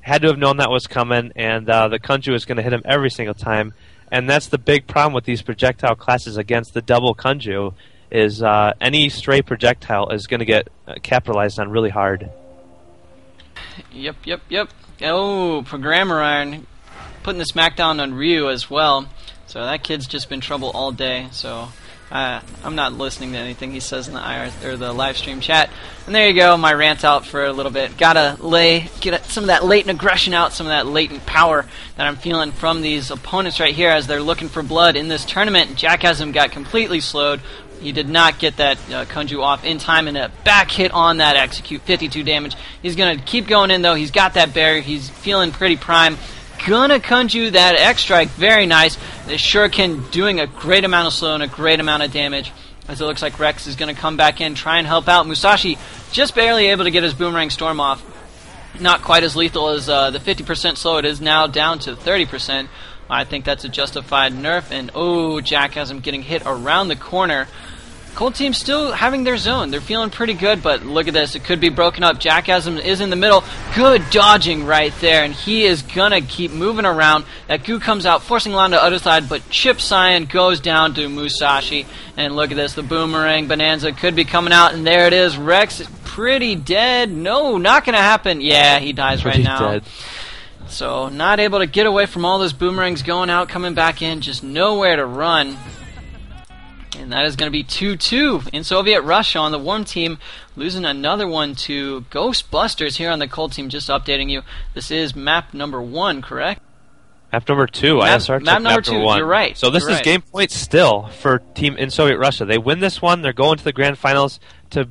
had to have known that was coming, and the Kunju is going to hit him every single time. And that's the big problem with these projectile classes against the double Kunju, is any stray projectile is going to get capitalized on really hard. Yep. Oh, Programmer Iron putting the smackdown on Ryu as well. So that kid's just been trouble all day. So I'm not listening to anything he says in the IR or the live stream chat. And there you go, my rant out for a little bit. Gotta get some of that latent aggression out, some of that latent power that I'm feeling from these opponents right here as they're looking for blood in this tournament. Jackasm got completely slowed. He did not get that Kunju off in time, and a back hit on that execute, 52 damage. He's gonna keep going in though. He's got that barrier. He's feeling pretty prime. Gonna Kunju that X strike, very nice. The Shuriken doing a great amount of slow and a great amount of damage. As it looks like Rex is going to come back in, try and help out. Musashi just barely able to get his Boomerang Storm off. Not quite as lethal as the 50% slow. It is now down to 30%. I think that's a justified nerf. And oh, Jackasm getting hit around the corner. Cold Team still having their zone. They're feeling pretty good, but look at this. It could be broken up. Jackasm is in the middle. Good dodging right there, and he is going to keep moving around. That goo comes out, forcing Lon to the other side, but Chip Cyan goes down to Musashi. And look at this. The Boomerang Bonanza could be coming out, and there it is. Rex is pretty dead. No, not going to happen. Yeah, he dies right now. Dead. So not able to get away from all those Boomerangs going out, coming back in. Just nowhere to run. And that is going to be 2-2 in Soviet Russia on the warm team, losing another one to Ghostbusters here on the cold team. Just updating you. This is map number 1, correct? Map number 2. ISR map number 2. 1. You're right. So this is game point still for team in Soviet Russia. They win this one. They're going to the grand finals to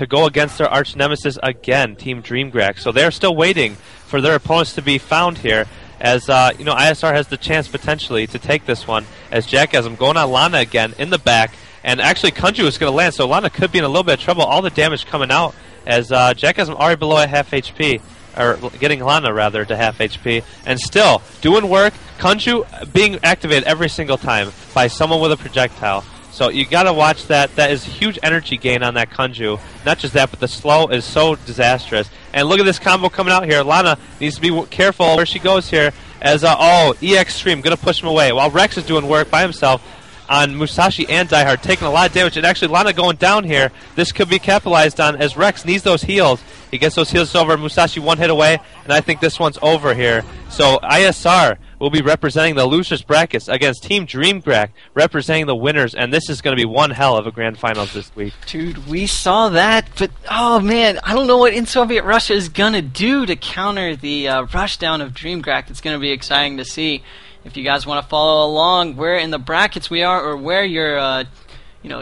go against their arch nemesis again, Team Dreamgrak. So they're still waiting for their opponents to be found here. As ISR has the chance potentially to take this one, as Jackasm going on Lana again in the back, and actually Kunju is going to land, so Lana could be in a little bit of trouble. All the damage coming out as Jackasm already below at half HP, or getting Lana rather to half HP, and still doing work. Kunju being activated every single time by someone with a projectile. So you got to watch that. That is huge energy gain on that Kunju. Not just that, but the slow is so disastrous. And look at this combo coming out here. Lana needs to be careful where she goes here. As EX Stream going to push him away while Rex is doing work by himself on Musashi and Diehard, taking a lot of damage. And actually Lana going down here. This could be capitalized on as Rex needs those heals. He gets those heals over. Musashi one hit away, and I think this one's over here. So ISR will be representing the losers brackets against Team Dreamgrak, representing the winners, and this is going to be one hell of a grand finals this week. Dude, we saw that, but oh man, I don't know what in Soviet Russia is going to do to counter the rushdown of Dreamgrak. It's going to be exciting to see. If you guys want to follow along where in the brackets we are, or where your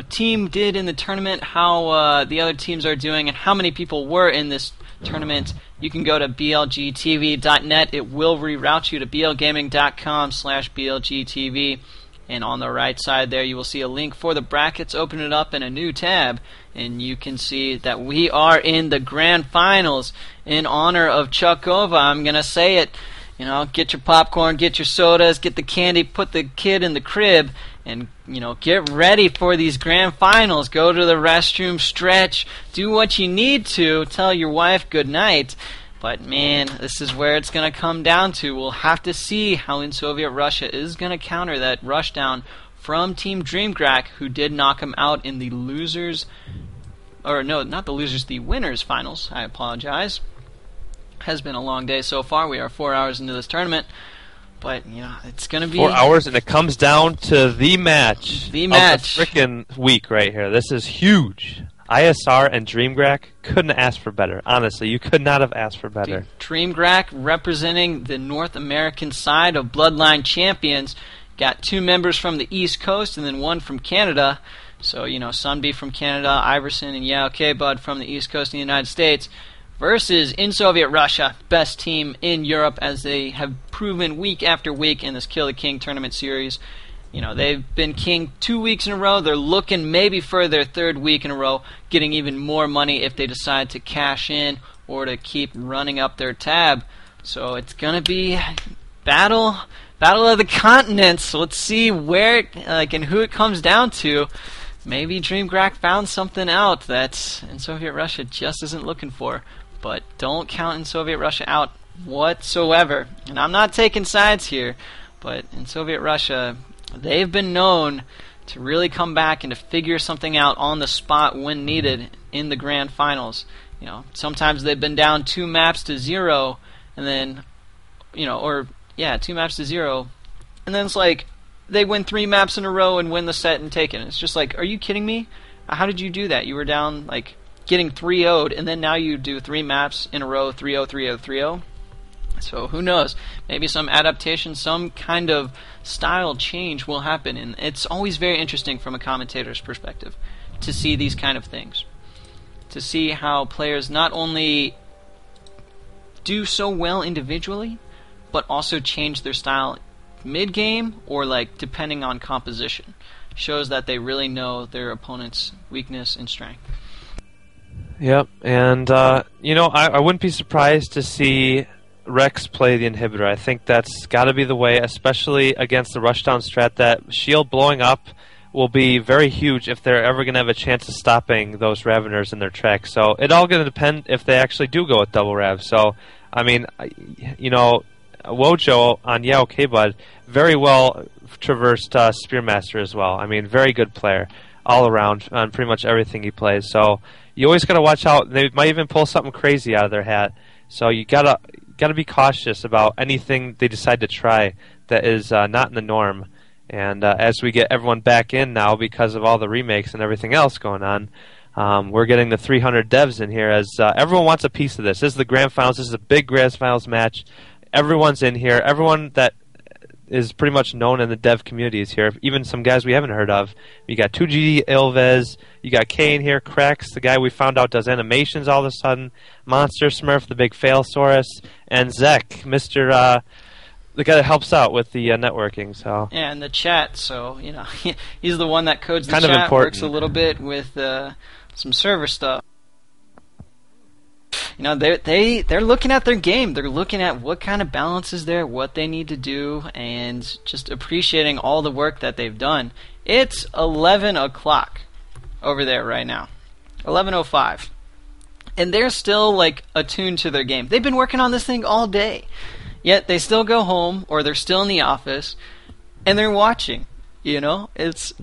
team did in the tournament, how the other teams are doing, and how many people were in this tournament, you can go to blgtv.net. It will reroute you to blgaming.com/blgtv. And on the right side there, you will see a link for the brackets. Open it up in a new tab, and you can see that we are in the grand finals in honor of Chukova. I'm going to say it. Get your popcorn, get your sodas, get the candy, put the kid in the crib, and, get ready for these grand finals. Go to the restroom, stretch, do what you need to, tell your wife good night. But, man, this is where it's going to come down to. We'll have to see how in Soviet Russia is going to counter that rushdown from Team Dreamgrak, who did knock him out in the losers, or no, not the losers, the winners finals. I apologize. Has been a long day so far. We are 4 hours into this tournament, but it's going to be 4 hours, and it comes down to the match. The match of the frickin' week right here. This is huge. ISR and Dreamgrak couldn't ask for better. Honestly, you could not have asked for better. Dreamgrak representing the North American side of Bloodline champions. Got 2 members from the East Coast and then 1 from Canada. So Sunby from Canada, Iverson, and Bud from the East Coast in the United States. Versus in Soviet Russia, best team in Europe, as they have proven week after week in this Kill the King tournament series. They've been king 2 weeks in a row. They're looking maybe for their 3rd week in a row, getting even more money if they decide to cash in or to keep running up their tab. So it's going to be battle of the continents. Let's see where and who it comes down to. Maybe Dreamgrak found something out that in Soviet Russia just isn't looking for. But don't count in Soviet Russia out whatsoever. And I'm not taking sides here, but in Soviet Russia, they've been known to really come back and to figure something out on the spot when needed in the grand finals. You know, sometimes they've been down 2-0, and then, you know, 2-0, and then it's like they win 3 maps in a row and win the set and take it. And it's just like, are you kidding me? How did you do that? You were down, like, getting 3-0'd, and then now you do 3 maps in a row, 3-0, 3-0, 3-0. So who knows? Maybe some adaptation, some kind of style change will happen, and it's always very interesting from a commentator's perspective to see these kind of things. To see how players not only do so well individually, but also change their style mid-game or like depending on composition. Shows that they really know their opponent's weakness and strength. Yep, and I wouldn't be surprised to see Rex play the inhibitor. I think that's got to be the way, especially against the rushdown strat. That shield blowing up will be very huge if they're ever going to have a chance of stopping those Raveners in their tracks. So it all going to depend if they actually do go with double Rav. So, I mean, Wojo on Yao K-Bud very well traversed Spearmaster as well. I mean, very good player all around on pretty much everything he plays. So you always got to watch out. They might even pull something crazy out of their hat. So you gotta be cautious about anything they decide to try that is not in the norm. And as we get everyone back in now because of all the remakes and everything else going on, we're getting the 300 devs in here as everyone wants a piece of this. This is the grand finals. This is a big grand finals match. Everyone's in here. Everyone that is pretty much known in the dev community is here. Even some guys we haven't heard of. You got 2GD Ilvez. You got Kane here. Krax, the guy we found out does animations all of a sudden. Monster Smurf, the big Failsaurus. And Zek, Mr. The guy that helps out with the networking. So yeah, and the chat. So, you know, he's the one that codes the kind chat, of important. Works a little bit with some server stuff. You know, they're looking at their game. They're looking at what kind of balance is there, what they need to do, and just appreciating all the work that they've done. It's 11 o'clock over there right now. 11:05. And they're still, like, attuned to their game. They've been working on this thing all day. Yet they still go home, or they're still in the office, and they're watching. You know? It's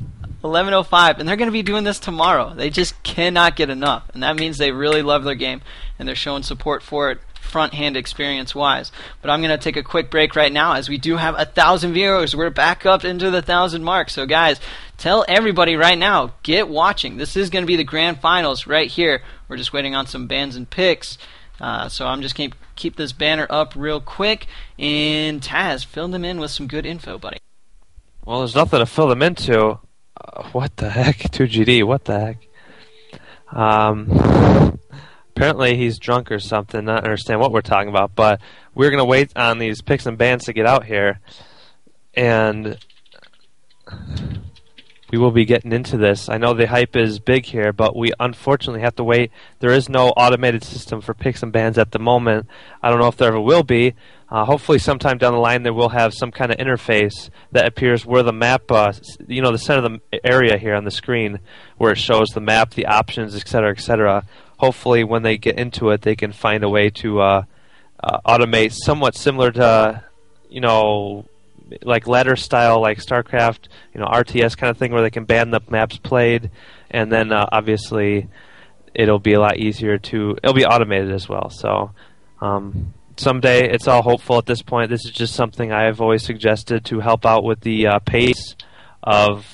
11:05, and they're going to be doing this tomorrow. They just cannot get enough, and that means they really love their game, and they're showing support for it front-hand experience-wise. But I'm going to take a quick break right now, as we do have 1,000 viewers. We're back up into the 1,000 mark. So, guys, tell everybody right now, get watching. This is going to be the grand finals right here. We're just waiting on some bans and picks. So I'm just going to keep this banner up real quick. And Taz, fill them in with some good info, buddy. Well, there's nothing to fill them into. What the heck? 2GD, what the heck? Apparently he's drunk or something. Not understand what we're talking about. But we're going to wait on these picks and bans to get out here. And we will be getting into this. I know the hype is big here, but we unfortunately have to wait. There is no automated system for picks and bans at the moment. I don't know if there ever will be. Hopefully sometime down the line there will have some kind of interface that appears where the map, the center of the area here on the screen, where it shows the map, the options, etc., etc. Hopefully when they get into it, they can find a way to automate somewhat similar to, like ladder style, like StarCraft, RTS kind of thing, where they can ban the maps played, and then obviously it'll be a lot easier it'll be automated as well. So someday, it's all hopeful at this point. This is just something I've always suggested to help out with the pace of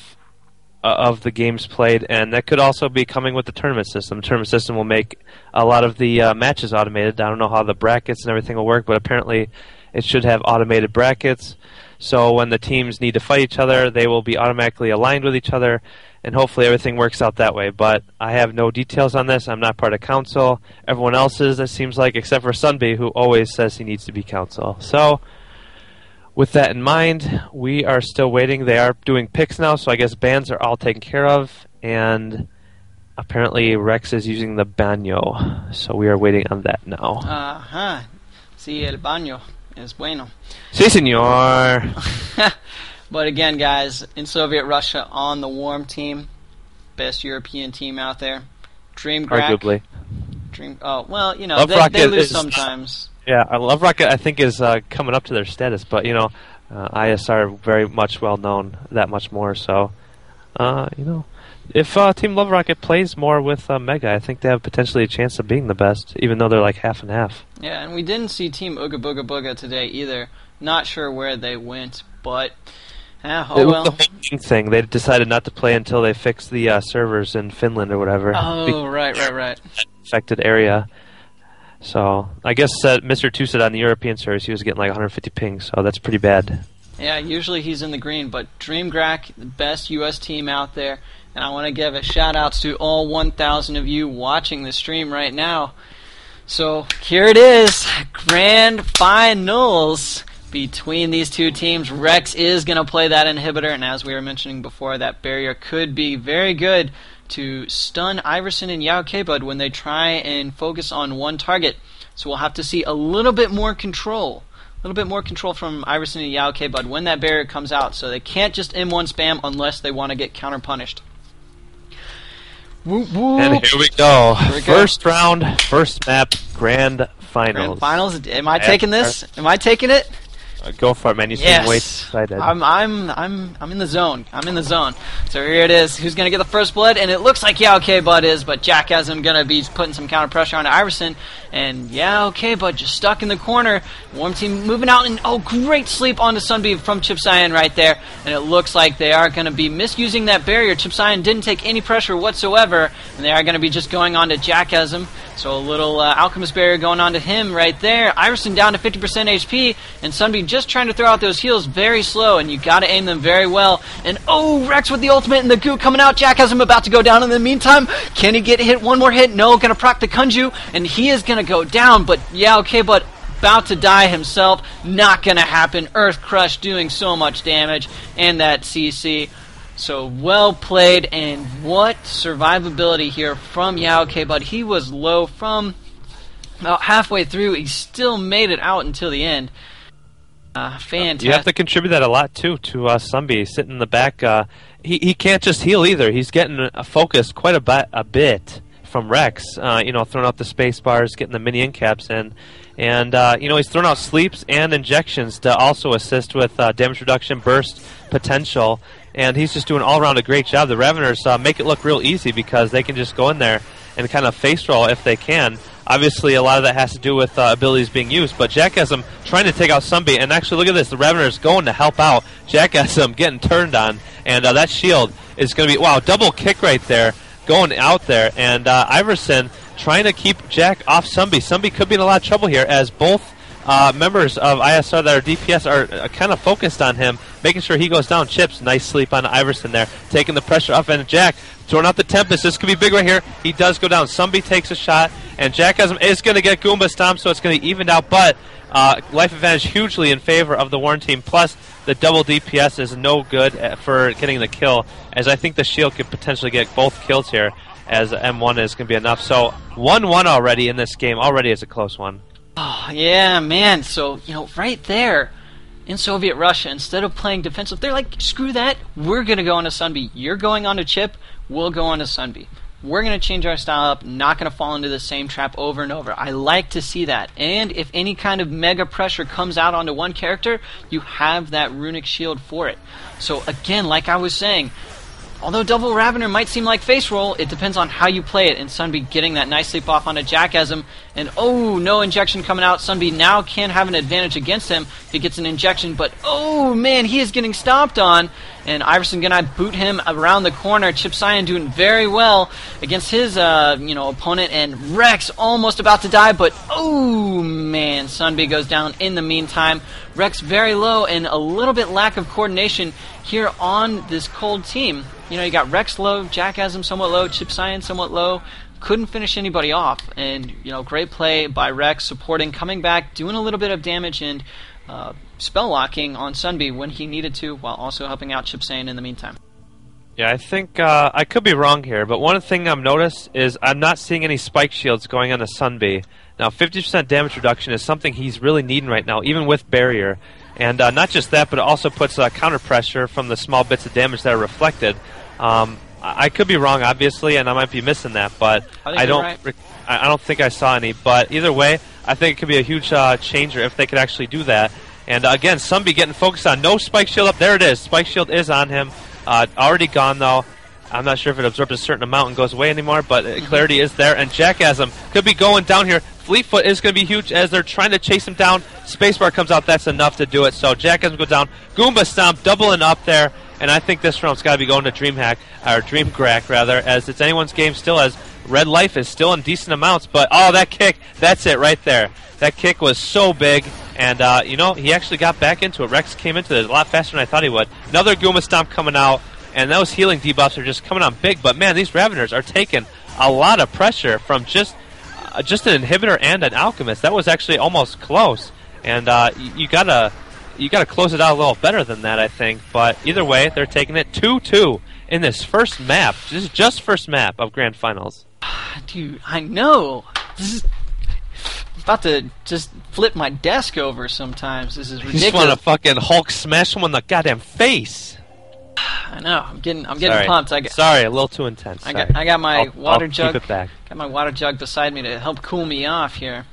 the games played, and that could also be coming with the tournament system. The tournament system will make a lot of the matches automated. I don't know how the brackets and everything will work, but apparently it should have automated brackets. So when the teams need to fight each other, they will be automatically aligned with each other, and hopefully everything works out that way. But I have no details on this. I'm not part of council. Everyone else is, it seems like, except for Sunby, who always says he needs to be council. So with that in mind, we are still waiting. They are doing picks now, so I guess bans are all taken care of. And apparently Rex is using the baño, so we are waiting on that now. Ajá. Sí, el baño es bueno. Sí, señor. But again, guys, in Soviet Russia on the warm team, best European team out there. Dreamcrack. Arguably. They lose sometimes. Yeah, Love Rocket I think is coming up to their status, but you know, ISR very much well known, that much more. So, you know, if Team Love Rocket plays more with Mega, I think they have potentially a chance of being the best, even though they're like half and half. Yeah, and we didn't see Team Ooga Booga Booga today either. Not sure where they went, but oh well. The whole thing, they decided not to play until they fixed the servers in Finland or whatever. Oh, right. Affected area. So I guess Mr. Two said on the European servers he was getting like 150 pings, so that's pretty bad. Yeah, usually he's in the green, but DreamGrack, the best U.S. team out there, and I want to give a shout-out to all 1,000 of you watching the stream right now. So here it is, Grand Finals between these two teams. Rex is going to play that inhibitor, and as we were mentioning before, that barrier could be very good to stun Iverson and Yao K-Bud when they try and focus on one target. So we'll have to see a little bit more control. A little bit more control from Iverson and Yao K-Bud when that barrier comes out. So they can't just M1 spam unless they want to get counter-punished. Whoop, whoop. And here we go. First round, first map, Grand Finals. Grand Finals. Am I taking this? Am I taking it? Go for it, man. You seem way excited. I'm in the zone. I'm in the zone. So here it is. Who's gonna get the first blood? And it looks like Yao K-Bud is, but Jack has him gonna be putting some counter pressure on Iverson. And Yao K-Bud just stuck in the corner. Warm team moving out, and great sleep onto Sunbeam from Chip Cyan right there. And it looks like they are gonna be misusing that barrier. Chip Cyan didn't take any pressure whatsoever, and they are gonna be just going on to Jack as him. So a little Alchemist barrier going on to him right there. Iverson down to 50% HP, and Sunbeam just trying to throw out those heals very slow, and you got to aim them very well. And Rex with the ultimate and the goo coming out. Jack has him about to go down in the meantime. Can he get hit? One more hit? No, going to proc the Kunju, and he is going to go down, but yeah, okay, but about to die himself. Not going to happen. Earth Crush doing so much damage, and that CC. So well played, and what survivability here from Yao K-Bud. He was low from about halfway through. He still made it out until the end. Fantastic. You have to contribute that a lot too to Sunby sitting in the back. He can't just heal either. He's getting focused quite a bit from Rex. You know, throwing out the space bars, getting the mini incaps in. And, you know, he's thrown out sleeps and injections to also assist with damage reduction, burst potential. And he's just doing all around a great job. The Raveners make it look real easy because they can just go in there and kind of face roll if they can. Obviously, a lot of that has to do with abilities being used. But Jackasm trying to take out Sunby. And actually, look at this. The Raveners going to help out. Jackasm getting turned on. And that shield is going to be, wow, double kick right there. Going out there. And Iverson trying to keep Jack off Sunby. Sunby could be in a lot of trouble here as both members of ISR that are DPS are kind of focused on him, making sure he goes down. Chips, nice sleep on Iverson there, taking the pressure up, and Jack throwing out the Tempest. This could be big right here. He does go down. Sunby takes a shot, and Jack is going to get Goomba stomped, so it's going to be evened out, but life advantage hugely in favor of the Warren team, plus the double DPS is no good for getting the kill, as I think the shield could potentially get both kills here, as M1 is going to be enough. So 1-1 already in this game. Already is a close one. Oh, yeah, man. So, you know, right there in Soviet Russia, instead of playing defensive, they're like, screw that. We're going to go on to Sunby. You're going on to Chip. We'll go on to Sunby. We're going to change our style up, not going to fall into the same trap over and over. I like to see that. And if any kind of mega pressure comes out onto one character, you have that runic shield for it. So again, like I was saying, although Double Ravener might seem like face roll, it depends on how you play it, and Sunby getting that nice sleep off onto Jackasm, and no injection coming out. Sunby now can have an advantage against him if he gets an injection, but man, he is getting stomped on, and Iverson gonna boot him around the corner. Chip Cyan doing very well against his opponent, and Rex almost about to die, but man, Sunby goes down in the meantime. Rex very low, and a little bit lack of coordination here on this cold team. You know, you got Rex low, Jackasm somewhat low, Chip Cyan somewhat low. Couldn't finish anybody off. And, you know, great play by Rex, supporting, coming back, doing a little bit of damage, and spell locking on Sunby when he needed to, while also helping out Chip Cyan in the meantime. Yeah, I think I could be wrong here, but one thing I've noticed is I'm not seeing any spike shields going on to Sunby. Now, 50% damage reduction is something he's really needing right now, even with Barrier. And not just that, but it also puts counter pressure from the small bits of damage that are reflected. I could be wrong, obviously, and I might be missing that, but I don't think I saw any. But either way, I think it could be a huge changer if they could actually do that. And again, Sunby getting focused on no spike shield up. There it is. Spike shield is on him. Already gone though. I'm not sure if it absorbs a certain amount and goes away anymore, but clarity is there. And Jackasm could be going down here. Fleetfoot is going to be huge as they're trying to chase him down. Spacebar comes out. That's enough to do it. So Jackasm goes down. Goomba Stomp doubling up there. And I think this round's got to be going to Dreamcrack rather, as it's anyone's game still, as Red Life is still in decent amounts. But oh, that kick, that's it right there. That kick was so big, and you know, he actually got back into it. Rex came into it a lot faster than I thought he would. Another Goomba Stomp coming out, and those healing debuffs are just coming on big. But man, these Raveners are taking a lot of pressure from just an inhibitor and an alchemist. That was actually almost close, and you gotta close it out a little better than that, I think. But either way, they're taking it 2-2 in this first map. This is just first map of Grand Finals. Dude, I know. This is I'm about to just flip my desk over sometimes. This is ridiculous. You just want to fucking Hulk smash someone in the goddamn face. I know. I'm getting pumped. Sorry, a little too intense. I got my water jug. Keep it back. Got my water jug beside me to help cool me off here.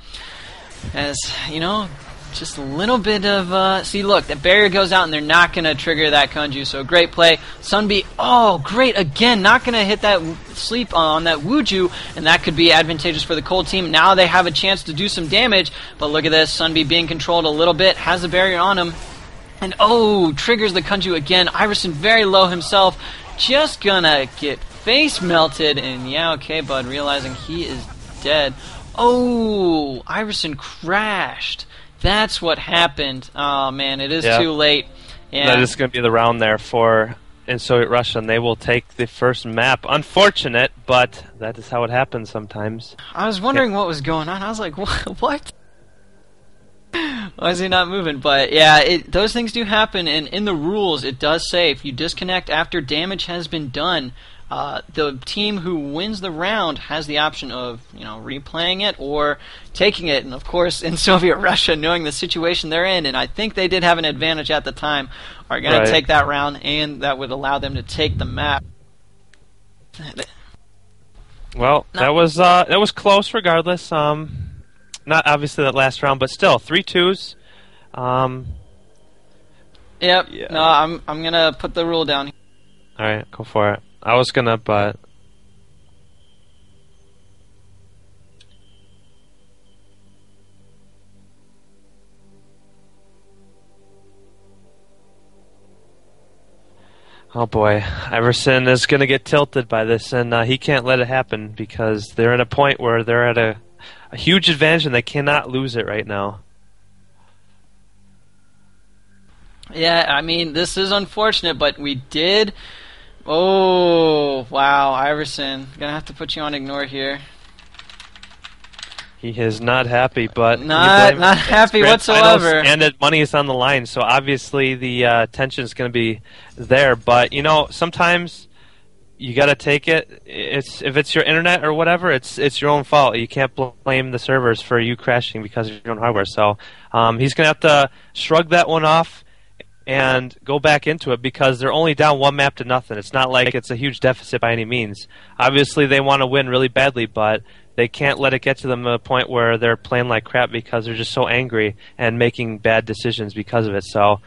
As you know, just a little bit of see, look, the barrier goes out and they're not gonna trigger that Kunju. So great play, Sunby. Oh, great again! Not gonna hit that sleep on that Wuju, and that could be advantageous for the Cold team. Now they have a chance to do some damage. But look at this, Sunby being controlled a little bit, has a barrier on him. And oh, triggers the Kunju again. Iverson very low himself. Just gonna get face melted. And yeah, okay, bud, realizing he is dead. Oh, Iverson crashed. That's what happened. Oh, man, it is too late. Yeah. That is going to be the round there for in Soviet Russia, and they will take the first map. Unfortunate, but that is how it happens sometimes. I was wondering what was going on. I was like, what? Why is he not moving? But yeah, those things do happen, and in the rules it does say if you disconnect after damage has been done, the team who wins the round has the option of replaying it or taking it. And of course, in Soviet Russia, knowing the situation they're in, and I think they did have an advantage at the time, are going to take that round, and that would allow them to take the map. Well, that was close regardless. Not obviously that last round, but still 3-2s. Yep. Yeah. No, I'm gonna put the rule down. All right, go for it. I was gonna, but oh boy, Iverson is gonna get tilted by this, and he can't let it happen because they're at a point where they're at a huge advantage and they cannot lose it right now. Yeah, I mean, this is unfortunate, but we did. Oh, wow, Iverson. Gonna have to put you on ignore here. He is not happy, but not happy whatsoever. And money is on the line, so obviously the tension is going to be there. But sometimes you got to take it. If it's your internet or whatever, it's your own fault. You can't blame the servers for you crashing because of your own hardware. So he's going to have to shrug that one off and go back into it because they're only down 1-0. It's not like it's a huge deficit by any means. Obviously, they want to win really badly, but they can't let it get to them to the point where they're playing like crap because they're just so angry and making bad decisions because of it. So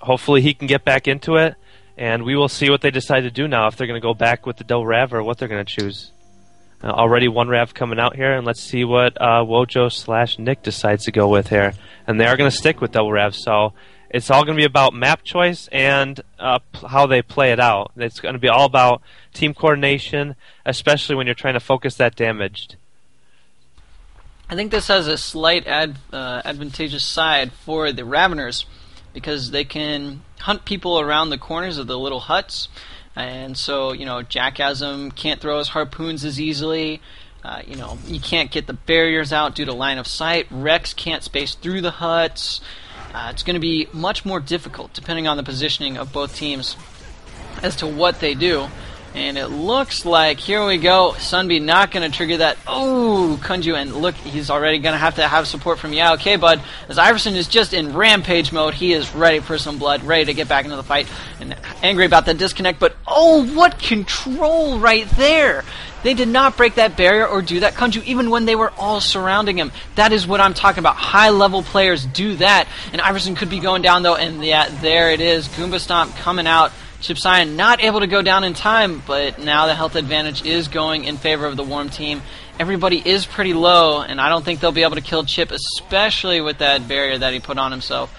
hopefully he can get back into it, and we will see what they decide to do now, if they're going to go back with the double Rav or what they're going to choose. Already one Rav coming out here, and let's see what Wojo/Nick decides to go with here. And they are going to stick with double Rav, so it's all going to be about map choice and how they play it out. It's going to be all about team coordination, especially when you're trying to focus that damaged. I think this has a slight advantageous side for the Raveners because they can hunt people around the corners of the little huts. And so, Jackasm can't throw his harpoons as easily. You can't get the barriers out due to line of sight. Rex can't space through the huts. It's going to be much more difficult depending on the positioning of both teams as to what they do. And it looks like, here we go, Sunby not going to trigger that. Oh, Kunju, and look, he's already going to have support from Yeah, okay, bud. As Iverson is just in rampage mode, he is ready for some blood, ready to get back into the fight, and angry about the disconnect, but oh, what control right there! They did not break that barrier or do that Kunju even when they were all surrounding him. That is what I'm talking about. High-level players do that. And Iverson could be going down, though, and yeah, there it is. Goomba Stomp coming out. Chip Cyan not able to go down in time, but now the health advantage is going in favor of the Worm team. Everybody is pretty low, and I don't think they'll be able to kill Chip, especially with that barrier that he put on himself.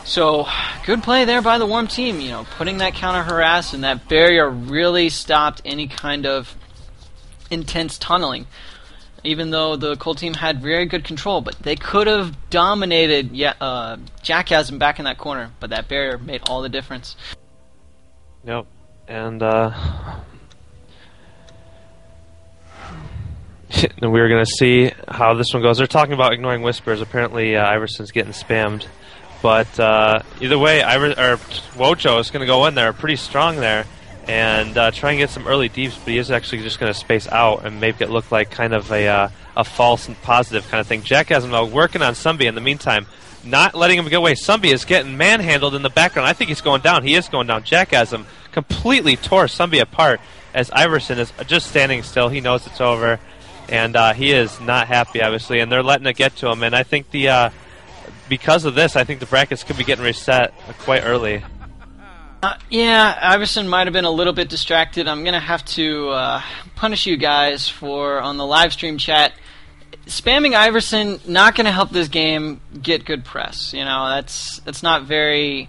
So, good play there by the Worm team, you know, putting that counter harass, and that barrier really stopped any kind of intense tunneling. Even though the Cold team had very good control, but they could have dominated Jackass back in that corner, but that barrier made all the difference. Yep, and and we're going to see how this one goes. They're talking about ignoring whispers. Apparently, Iverson's getting spammed. But either way, Wojo is going to go in there pretty strong there and try and get some early deeps, but he is actually just going to space out and make it look like kind of a false and positive kind of thing. Jackass working on Sunby in the meantime, not letting him get away. Sunby is getting manhandled in the background. I think he's going down. He is going down. Jackass completely tore Sunby apart as Iverson is just standing still. He knows it's over. And he is not happy, obviously, and they're letting it get to him. And I think because of this, I think the brackets could be getting reset quite early. Yeah, Iverson might have been a little bit distracted. I'm going to have to punish you guys for, on the live stream chat, spamming Iverson not going to help this game get good press. You know, that's not very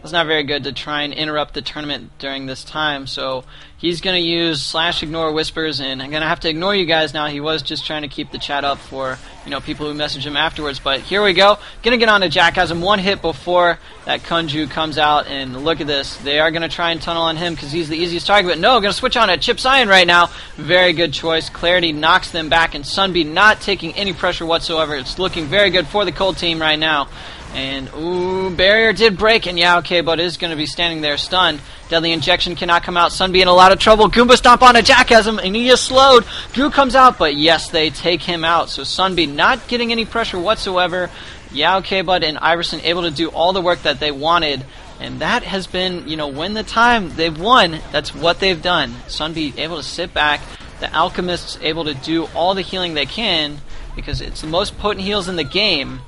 good to try and interrupt the tournament during this time. So he's going to use /ignore whispers, and I'm going to have to ignore you guys now. He was just trying to keep the chat up for, you know, people who message him afterwards. But here we go. Going to get on to Jackass one hit before that Kunju comes out, and look at this. They are going to try and tunnel on him because he's the easiest target. But no, going to switch on at Chip Cyan right now. Very good choice. Clarity knocks them back, and Sunby not taking any pressure whatsoever. It's looking very good for the Cold team right now. And, ooh, barrier did break, and yeah, okay, but is going to be standing there stunned. Deadly Injection cannot come out. Sunby in a lot of trouble. Goomba Stomp on a Jackass, and he is slowed. Goo comes out, but yes, they take him out. So Sunby not getting any pressure whatsoever. Yeah, okay, bud, and Iverson able to do all the work that they wanted. And that has been, you know, when the time they've won, that's what they've done. Sunby able to sit back. The Alchemists able to do all the healing they can because it's the most potent heals in the game.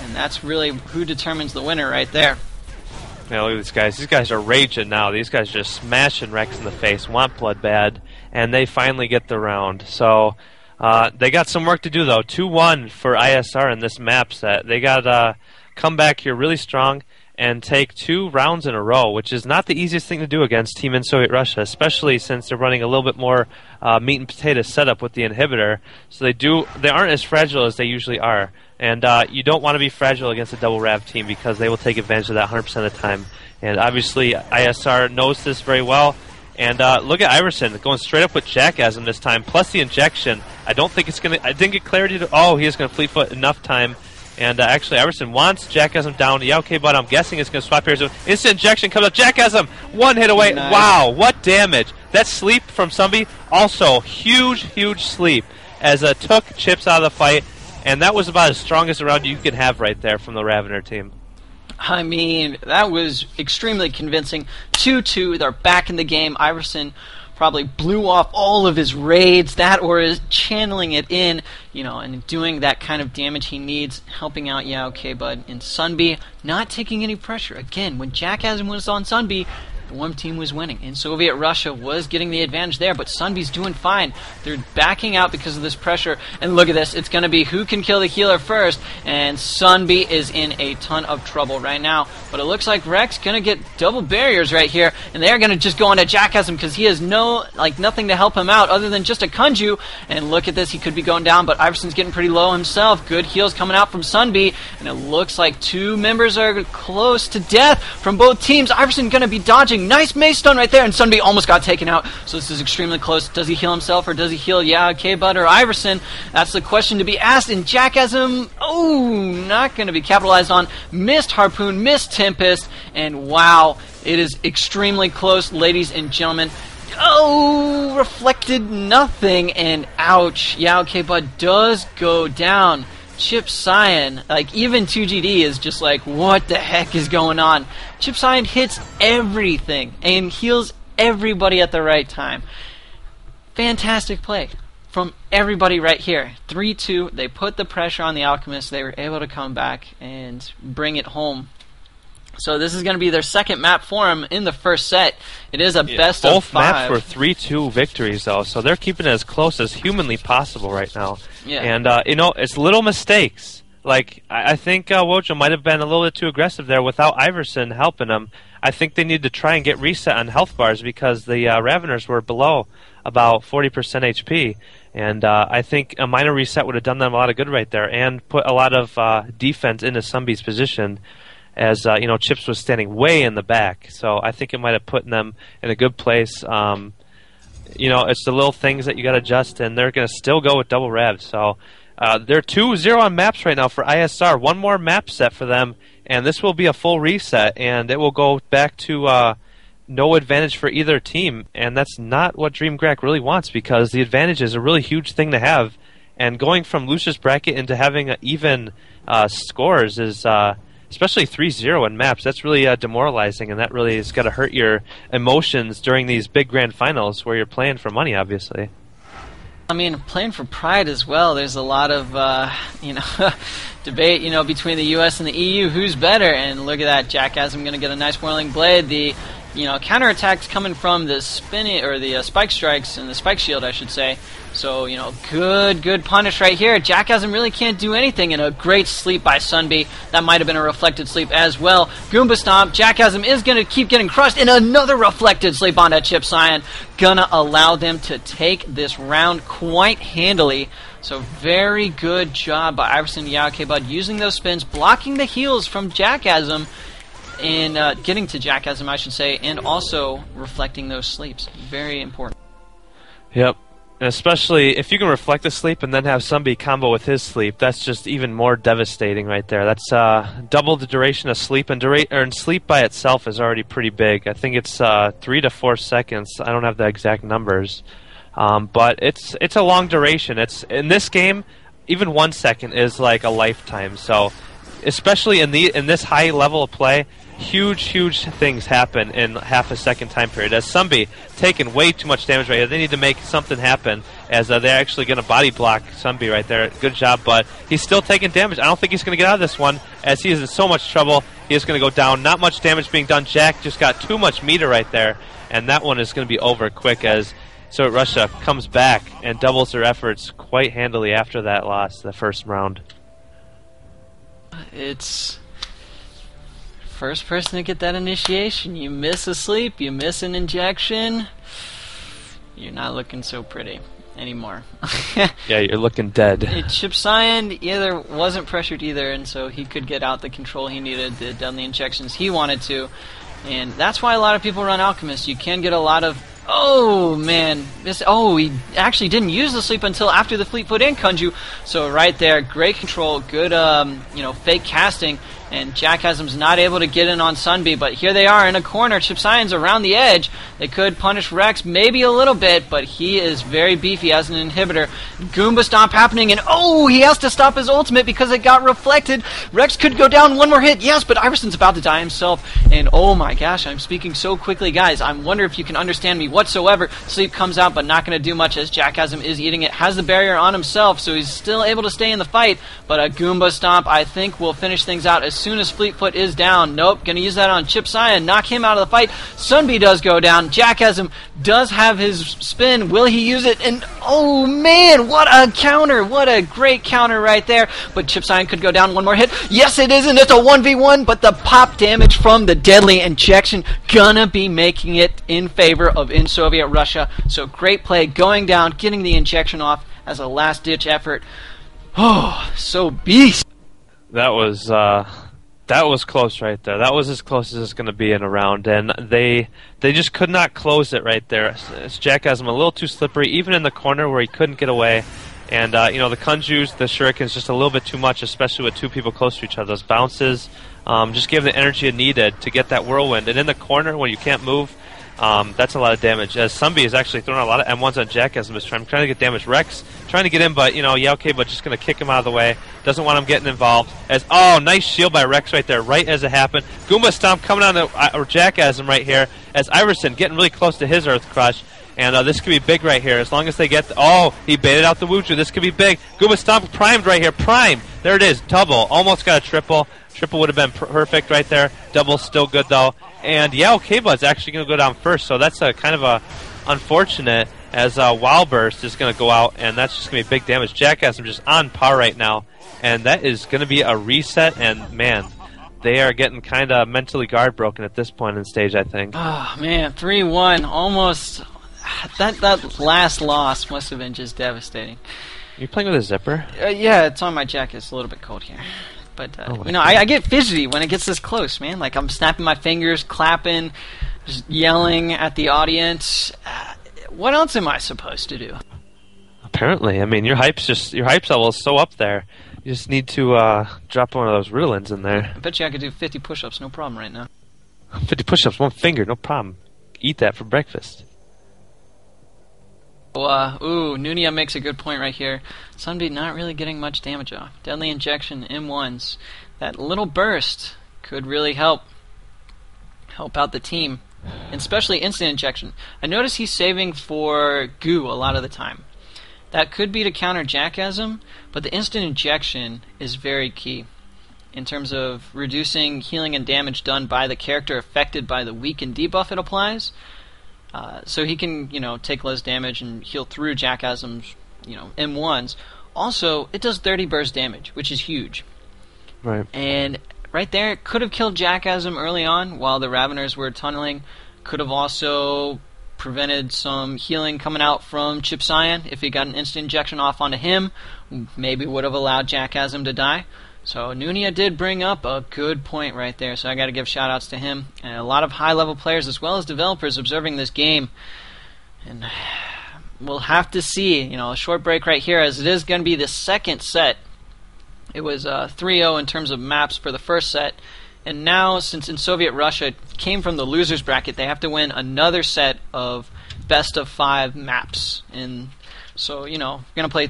And that's really who determines the winner right there. Yeah, look at these guys. These guys are raging now. These guys are just smashing Rex in the face, want blood bad, and they finally get the round. So they got some work to do, though. 2-1 for ISR in this map set. They got to come back here really strong and take 2 rounds in a row, which is not the easiest thing to do against Team in Soviet Russia, especially since they're running a little bit more meat and potatoes setup with the inhibitor. So they aren't as fragile as they usually are. And you don't want to be fragile against a double Rav team because they will take advantage of that 100% of the time. And obviously ISR knows this very well. And look at Iverson going straight up with Jackasm this time, plus the injection. I don't think it's going to... I didn't get clarity to... Oh, he is going to fleet foot enough time. And actually, Iverson wants Jackass down. Yeah, okay, but I'm guessing it's going to swap here. So instant injection comes up. Jackass, one hit away. Nice. Wow, what damage. That sleep from Sunby, also huge, huge sleep, as took Chips out of the fight. And that was about as strong as a round you can have right there from the Ravener team. I mean, that was extremely convincing. 2-2, they're back in the game. Iverson probably blew off all of his raids, that or is channeling it in, you know, and doing that kind of damage he needs, helping out, yeah, okay, bud. And Sunby not taking any pressure. Again, when Jackass was on Sunby, the Worm team was winning, and Soviet Russia was getting the advantage there, but Sunby's doing fine. They're backing out because of this pressure, and look at this. It's going to be who can kill the healer first, and Sunby is in a ton of trouble right now, but it looks like Rex going to get double barriers right here, and they're going to just go on to Jackass because he has nothing to help him out other than just a Kunju, and look at this. He could be going down, but Iverson's getting pretty low himself. Good heals coming out from Sunby, and it looks like 2 members are close to death from both teams. Iverson going to be dodging. Nice mace stun right there, and Sunby almost got taken out, so this is extremely close. Does he heal himself, or does he heal, yeah, K-Bud or Iverson? That's the question to be asked, and Jackasm, oh, not going to be capitalized on. Missed Harpoon, missed Tempest, and wow, it is extremely close, ladies and gentlemen. Oh, reflected nothing, and ouch. Yeah, okay, Bud does go down. Chip Cyan, like, even 2GD is just like, what the heck is going on? Chip Cyan hits everything and heals everybody at the right time. Fantastic play from everybody right here. 3-2. They put the pressure on the Alchemists. They were able to come back and bring it home. So this is going to be their second map for them in the first set. It is a best of 5. Both maps were 3-2 victories, though, so they're keeping it as close as humanly possible right now. Yeah. And, you know, it's little mistakes. Like, I think Wojo might have been a little bit too aggressive there without Iverson helping him. I think they need to try and get reset on health bars because the Raveners were below about 40% HP. And I think a minor reset would have done them a lot of good right there and put a lot of defense into Sunbee's position. As you know, Chips was standing way in the back, so I think it might have put them in a good place. You know, it's the little things that you got to adjust, and they're going to still go with double revs. So they're 2-0 on maps right now for ISR. One more map set for them, and this will be a full reset, and it will go back to no advantage for either team, and that's not what DreamGrack really wants because the advantage is a really huge thing to have, and going from Lucius bracket into having even scores is. Especially 3-0 in maps, that's really demoralizing, and that really is going to hurt your emotions during these big grand finals where you're playing for money, obviously. I mean, playing for pride as well. There's a lot of, you know, debate, you know, between the U.S. and the EU, who's better. And look at that, Jackass, I'm going to get a nice whirling blade. The, you know, counterattacks coming from the spinning or the spike strikes and the spike shield, I should say. So, you know, good punish right here. Jackasm really can't do anything, and a great sleep by Sunbee. That might have been a reflected sleep as well. Goomba Stomp. Jackasm is going to keep getting crushed, and another reflected sleep on that Chip Cyan. Gonna allow them to take this round quite handily. So very good job by Iverson and Yaokebud using those spins, blocking the heals from Jackasm, and getting to Jackasm, I should say, and also reflecting those sleeps. Very important. Yep. And especially if you can reflect the sleep and then have Sunbee combo with his sleep, that's just even more devastating right there. That's double the duration of sleep, and sleep by itself is already pretty big. I think it's 3 to 4 seconds. I don't have the exact numbers, but it's a long duration. It's in this game, even 1 second is like a lifetime. So, especially in this high level of play. Huge things happen in half a second time period. As Sunbee taking way too much damage right here, they need to make something happen as they're actually going to body block Sunbee right there. Good job, but he's still taking damage. I don't think he's going to get out of this one as he is in so much trouble. He is going to go down. Not much damage being done. Jack just got too much meter right there, and that one is going to be over quick as Soviet Russia comes back and doubles their efforts quite handily after that loss, the first round. It's first person to get that initiation. You miss a sleep, you miss an injection, you're not looking so pretty anymore. Yeah, you're looking dead. Chip Cyan either wasn't pressured either, and so he could get out the control he needed, done the injections he wanted to, and that's why a lot of people run Alchemist. You can get a lot of, oh man, he actually didn't use the sleep until after the Fleetfoot and Kunju, so right there, great control, good fake casting, and Jackhasm's not able to get in on Sunbee, but here they are in a corner. Chip Cyan's around the edge. They could punish Rex maybe a little bit, but he is very beefy as an inhibitor. Goomba Stomp happening, and he has to stop his ultimate because it got reflected. Rex could go down one more hit, yes, but Iverson's about to die himself, and oh my gosh, I'm speaking so quickly, guys. I wonder if you can understand me whatsoever. Sleep comes out, but not going to do much as Jackhasm is eating it. Has the barrier on himself, so he's still able to stay in the fight, but a Goomba Stomp, I think, will finish things out as soon as Fleetfoot is down. Nope, gonna use that on Chip Cyan, knock him out of the fight. Sunbee does go down. Jackhasm does have his spin. Will he use it? And oh man, what a counter! What a great counter right there. But Chip Cyan could go down one more hit. Yes, it is, and it's a 1v1, but the pop damage from the deadly injection gonna be making it in favor of in Soviet Russia. So great play going down, getting the injection off as a last-ditch effort. Oh, so beast. That was close right there. That was as close as it's going to be in a round, and they just could not close it right there. Jack has him a little too slippery, even in the corner where he couldn't get away. And the Kunjus, the Shurikens, just a little bit too much, especially with two people close to each other. Those bounces just gave the energy it needed to get that whirlwind. And in the corner when you can't move, that's a lot of damage. As Sunbee is actually throwing a lot of M1s on Jackhasm, is trying to get damage. Rex trying to get in, but Yaokei just going to kick him out of the way. Doesn't want him getting involved. Nice shield by Rex right there, right as it happened. Goomba Stomp coming on to Jackhasm right here. As Iverson getting really close to his Earth Crush. And this could be big right here, as long as they get... oh, he baited out the Wuju. This could be big. Gooba Stomp primed right here. Prime. There it is. Double. Almost got a triple. Triple would have been perfect right there. Double still good, though. And yeah, K-Bud's actually going to go down first, so that's a kind of a unfortunate, as Wild Burst is going to go out, and that's just going to be big damage. Jackass just on par right now, and that is going to be a reset, and man, they are getting kind of mentally guard broken at this point in the stage, I think. Oh, man, 3-1. Almost... That last loss must have been just devastating. You're playing with a zipper? Yeah, it's on my jacket. It's a little bit cold here. But, I get fidgety when it gets this close, man. Like, I'm snapping my fingers, clapping, just yelling at the audience. What else am I supposed to do? Apparently. I mean, your hype level is so up there. You just need to drop one of those Ritalins in there. I bet you I could do 50 push-ups, no problem right now. 50 push-ups, one finger, no problem. Eat that for breakfast. Nunia makes a good point right here. Sunbeat not really getting much damage off. Deadly Injection, M1s. That little burst could really help out the team. And especially Instant Injection. I notice he's saving for Goo a lot of the time. That could be to counter Jackasm, but the Instant Injection is very key in terms of reducing healing and damage done by the character affected by the weaken debuff it applies. So he can, take less damage and heal through Jackasm's, M1s. Also, it does 30 burst damage, which is huge. Right. And right there, it could have killed Jackasm early on while the Raveners were tunneling. Could have also prevented some healing coming out from Chip Cyan. If he got an instant injection off onto him, maybe would have allowed Jackasm to die. So Nunia did bring up a good point right there, so I got to give shout-outs to him. And a lot of high-level players as well as developers observing this game. And we'll have to see, a short break right here, as it is going to be the second set. It was 3-0 in terms of maps for the first set. And now, since in Soviet Russia came from the losers bracket, they have to win another set of best-of-5 maps. And so, we're going to play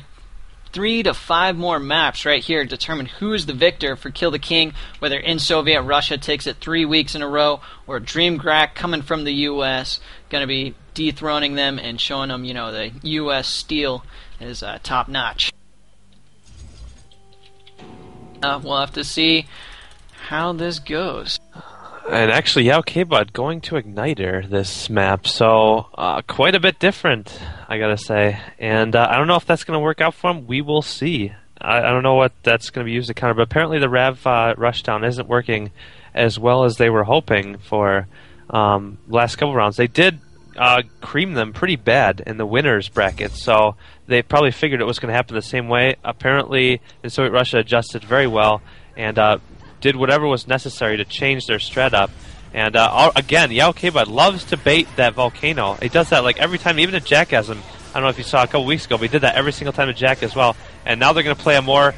3 to 5 more maps right here to determine who is the victor for Kill the King, whether in Soviet Russia takes it 3 weeks in a row, or Dreamgrak coming from the U.S. going to be dethroning them and showing them, the U.S. steel is top-notch. We'll have to see how this goes. And actually, Yao K-Bud going to Igniter this map, so quite a bit different, I gotta say. And I don't know if that's going to work out for him. We will see. I don't know what that's going to be used to counter, but apparently the Rav Rushdown isn't working as well as they were hoping for last couple rounds. They did cream them pretty bad in the winners bracket, so they probably figured it was going to happen the same way. Apparently, in Soviet Russia adjusted very well and did whatever was necessary to change their strat up. And again, Yao K-Bud loves to bait that Volcano. He does that like every time, even at Jackasm. I don't know if you saw a couple weeks ago, but he did that every single time at Jack as well. And now they're going to play a more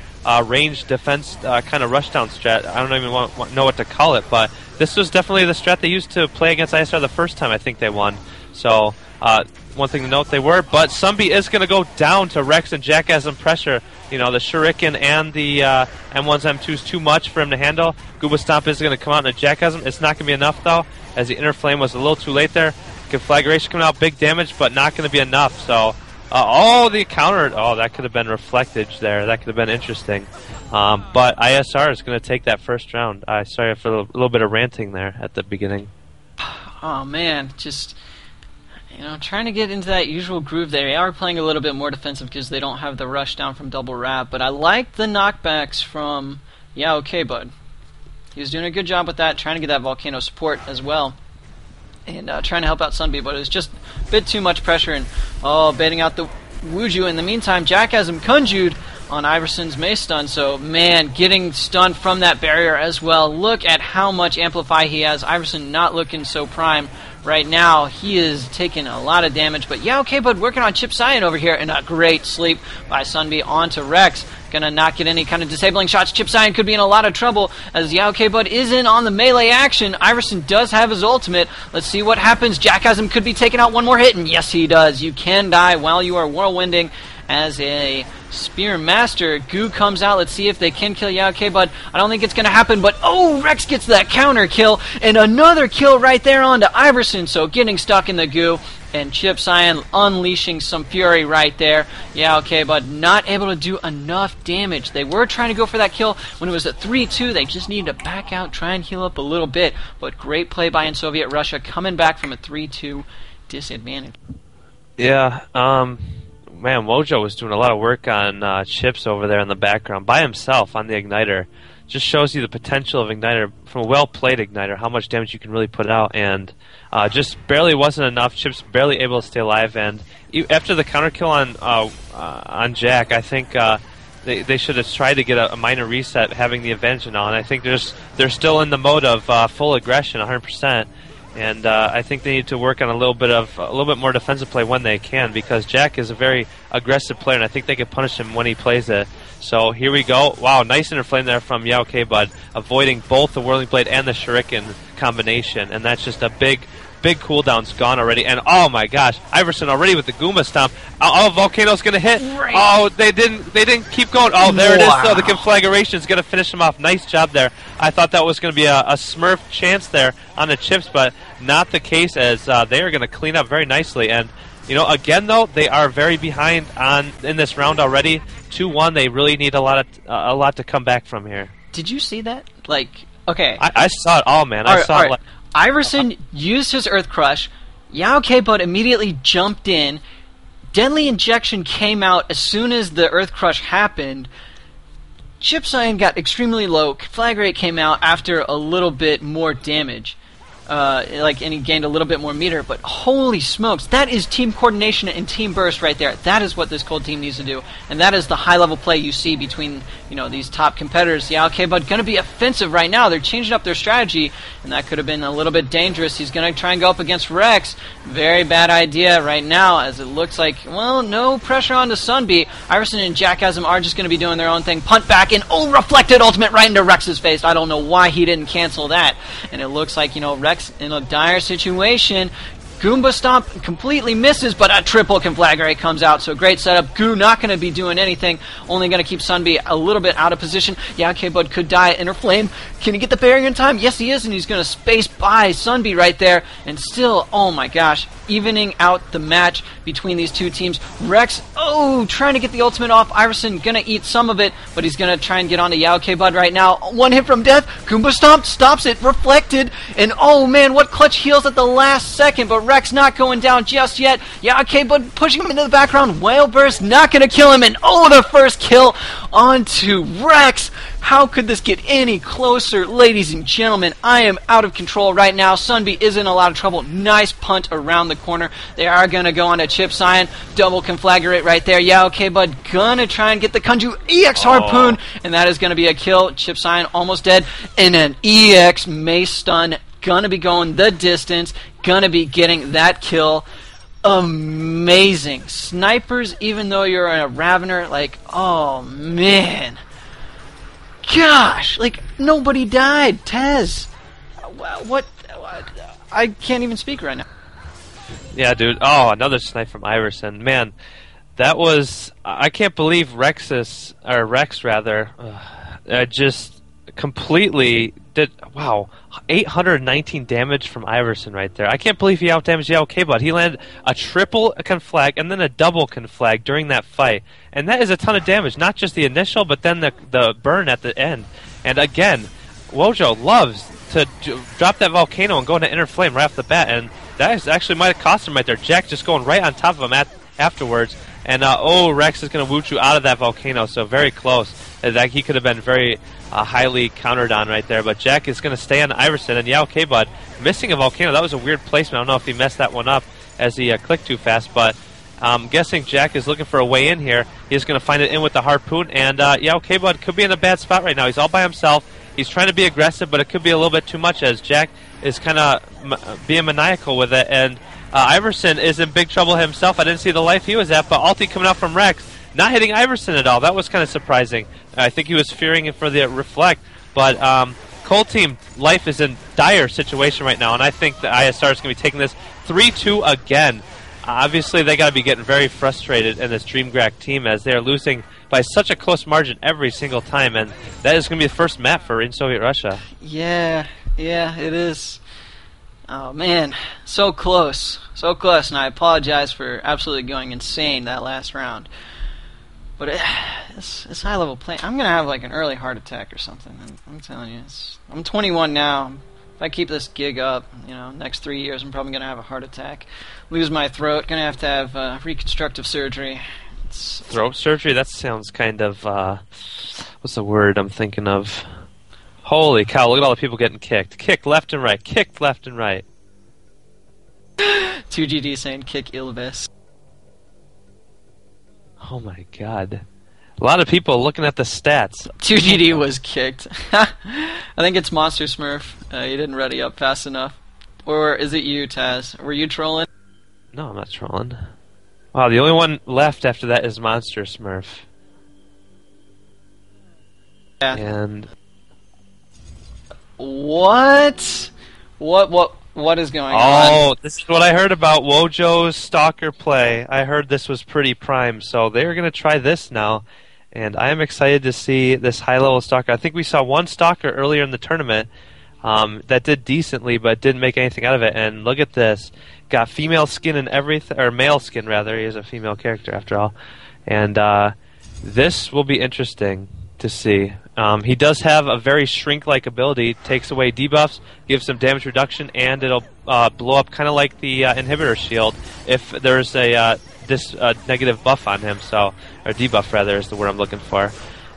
ranged defense kind of rushdown strat. I don't even know what to call it, but this was definitely the strat they used to play against ISR the first time I think they won. So one thing to note, they were, but Sunbeat is going to go down to Rex and Jackasm pressure. The Shuriken and the M1s, M2s too much for him to handle. Gooba Stomp is going to come out in a Jackasm. It's not going to be enough, though, as the Inner Flame was a little too late there. Conflagration coming out, big damage, but not going to be enough. So, the counter, that could have been reflectage there. That could have been interesting. But ISR is going to take that first round. Sorry for a little bit of ranting there at the beginning. Oh, man, just... trying to get into that usual groove. They are playing a little bit more defensive because they don't have the rush down from double wrap, but I like the knockbacks from Yao K-Bud. He was doing a good job with that, trying to get that Volcano support as well, and trying to help out Sunbeat, but it was just a bit too much pressure, and baiting out the Wuju. In the meantime, Jackasm conjured on Iverson's Mace stun, so man, getting stunned from that barrier as well. Look at how much Amplify he has. Iverson not looking so prime right now. He is taking a lot of damage, but Yao K-Bud working on Chip Cyan over here, and a great sleep by Sunbeat onto Rex. Gonna not get any kind of disabling shots. Chip Cyan could be in a lot of trouble as Yao K-Bud is in on the melee action. Iverson does have his ultimate. Let's see what happens. Jackasm could be taking out one more hit, and yes he does. You can die while you are whirlwinding as a Spear Master. Goo comes out. Let's see if they can kill Yao K-Bud. I don't think it's going to happen, but oh, Rex gets that counter kill, and another kill right there onto Iverson, so getting stuck in the goo, and Chip Cyan unleashing some fury right there. Yao K-Bud not able to do enough damage. They were trying to go for that kill when it was at 3-2. They just needed to back out, try and heal up a little bit, but great play by in Soviet Russia, coming back from a 3-2 disadvantage. Yeah, man, Wojo was doing a lot of work on Chips over there in the background by himself on the Igniter. Just shows you the potential of Igniter, from a well-played Igniter, how much damage you can really put out, and just barely wasn't enough. Chips barely able to stay alive, and after the counter kill on Jack, I think they should have tried to get a minor reset, having the advantage now, and I think they're still in the mode of full aggression, 100%. And I think they need to work on a little bit more defensive play when they can, because Jack is a very aggressive player, and I think they can punish him when he plays it. So here we go. Wow, nice interflame there from Yao K-Bud, avoiding both the Whirling Blade and the Shuriken combination, and that's just a big cooldown's gone already. And oh my gosh, Iverson already with the Goomba Stomp. Oh, Volcano's gonna hit. Right. Oh, they didn't keep going. Oh, there it is. So the Conflagration's gonna finish him off. Nice job there. I thought that was gonna be a Smurf chance there on the Chips, but not the case, as they are gonna clean up very nicely. And again though, they are very behind in this round already. 2-1. They really need a lot to come back from here. Did you see that? Like, okay. I saw it all, man. I saw it. Iverson used his Earth Crush. Yao K-Bud immediately jumped in. Deadly Injection came out as soon as the Earth Crush happened. Chip Cyan got extremely low. Conflagrate came out after a little bit more damage. And he gained a little bit more meter, but holy smokes, that is team coordination and team burst right there. That is what this Cold team needs to do, and that is the high-level play you see between these top competitors. Yao K-Bud going to be offensive right now. They're changing up their strategy, and that could have been a little bit dangerous. He's going to try and go up against Rex. Very bad idea right now, as it looks like, well, no pressure on the Sunbee. Iverson and Jackasm are just going to be doing their own thing. Punt back, and reflected ultimate right into Rex's face. I don't know why he didn't cancel that, and it looks like, Rex in a dire situation. Goomba Stomp completely misses, but a triple Conflagrate comes out, so great setup. Goo not going to be doing anything, only going to keep Sunbee a little bit out of position. Yeah, K-Bud could die at Interflame. Can he get the barrier in time? Yes, he is, and he's going to space by Sunbee right there, and still, oh my gosh, evening out the match between these two teams. Rex, trying to get the ultimate off. Iverson going to eat some of it, but he's going to try and get onto Yao K-Bud right now. One hit from death. Goomba Stomp stops it, reflected, and oh man, what clutch heals at the last second, but Rex not going down just yet. Yao K-Bud pushing him into the background. Whale Burst not going to kill him, and the first kill onto Rex. How could this get any closer? Ladies and gentlemen, I am out of control right now. Sunbee is in a lot of trouble. Nice punt around the corner. They are going to go on to Chip Cyan. Double Conflagrate right there. Yao K-Bud going to try and get the Kunju EX Harpoon, and that is going to be a kill. Chip Cyan almost dead. And an EX Mace Stun. Going to be going the distance. Going to be getting that kill. Amazing. Snipers, even though you're a Ravener, oh man. Gosh, nobody died. Tez, what? I can't even speak right now. Yeah, dude. Oh, another snipe from Iverson. Man, that was. I can't believe Rex just completely did. Wow, 819 damage from Iverson right there. I can't believe he outdamaged Yao K-Bud. He landed a triple conflag and then a double conflag during that fight. And that is a ton of damage, not just the initial, but then the burn at the end. And again, Wojo loves to drop that volcano and go into Inner Flame right off the bat, and that actually might have cost him right there. Jack just going right on top of him afterwards. And Rex is going to woot you out of that volcano, so very close. That he could have been very highly countered on right there. But Jack is going to stay on Iverson, and Yao K-Bud missing a volcano. That was a weird placement. I don't know if he messed that one up as he clicked too fast, but I'm guessing Jack is looking for a way in here. He's going to find it in with the Harpoon, and Yao K-Bud could be in a bad spot right now. He's all by himself. He's trying to be aggressive, but it could be a little bit too much as Jack is kind of being maniacal with it, and Iverson is in big trouble himself. I didn't see the life he was at, but ulti coming out from Rex, not hitting Iverson at all. That was kind of surprising. I think he was fearing it for the reflect, but Cold Team life is in dire situation right now, and I think the ISR is going to be taking this 3-2 again. obviously they got to be getting very frustrated in this Dreamgrack team as they are losing by such a close margin every single time, and that is going to be the first map for in Soviet Russia. Yeah, it is. Oh man, so close, and I apologize for absolutely going insane that last round. But it's high level play. I'm gonna have like an early heart attack or something. I'm telling you, I'm 21 now. If I keep this gig up, next 3 years, I'm probably gonna have a heart attack, lose my throat, gonna have to have reconstructive surgery. Throat surgery? That sounds kind of what's the word I'm thinking of? Holy cow, look at all the people getting kicked. Kicked left and right. Kicked left and right. 2GD saying kick Ilves. Oh my god. A lot of people looking at the stats. 2GD was kicked. I think it's Monster Smurf. You didn't ready up fast enough. Or is it you, Taz? Were you trolling? No, I'm not trolling. Wow, the only one left after that is Monster Smurf. Yeah. And... What is going on? Oh, this is what I heard about Wojo's Stalker play. I heard this was pretty prime, so they're going to try this now, and I am excited to see this high-level Stalker. I think we saw one Stalker earlier in the tournament that did decently, but didn't make anything out of it, and look at this. Got female skin and everything, or male skin, rather. He is a female character, after all. And this will be interesting to see. He does have a very shrink-like ability. Takes away debuffs, gives some damage reduction, and it'll blow up kind of like the inhibitor shield if there's a negative buff on him. So, or debuff rather is the word I'm looking for.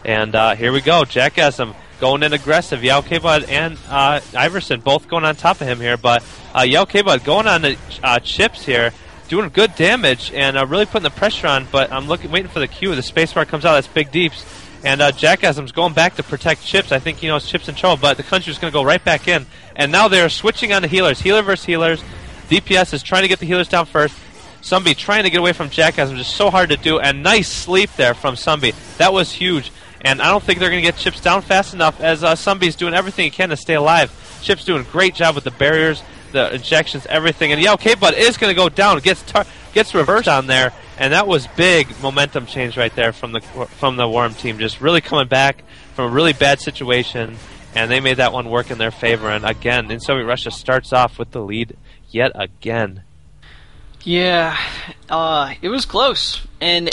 And here we go. Jackassum going in aggressive. Yao K-Bud and Iverson both going on top of him here, but Yao K-Bud going on the chips here, doing good damage and really putting the pressure on. But I'm waiting for the Q. The spacebar comes out. That's big deeps. And Jackassum's going back to protect Chips. I think he knows Chips in trouble, but the country's going to go right back in. And now they're switching on the healers. Healer versus healers. DPS is trying to get the healers down first. Sumbi trying to get away from Jackassum. Just so hard to do. And nice sleep there from Sumbi. That was huge. And I don't think they're going to get Chips down fast enough as Sumbi's doing everything he can to stay alive. Chips doing a great job with the barriers, the injections, everything. And Yao K-Bud is going to go down. Gets reversed on there. And that was big momentum change right there from the Worm team, just really coming back from a really bad situation, and they made that one work in their favor. And again, in Soviet Russia starts off with the lead yet again. Yeah, it was close, and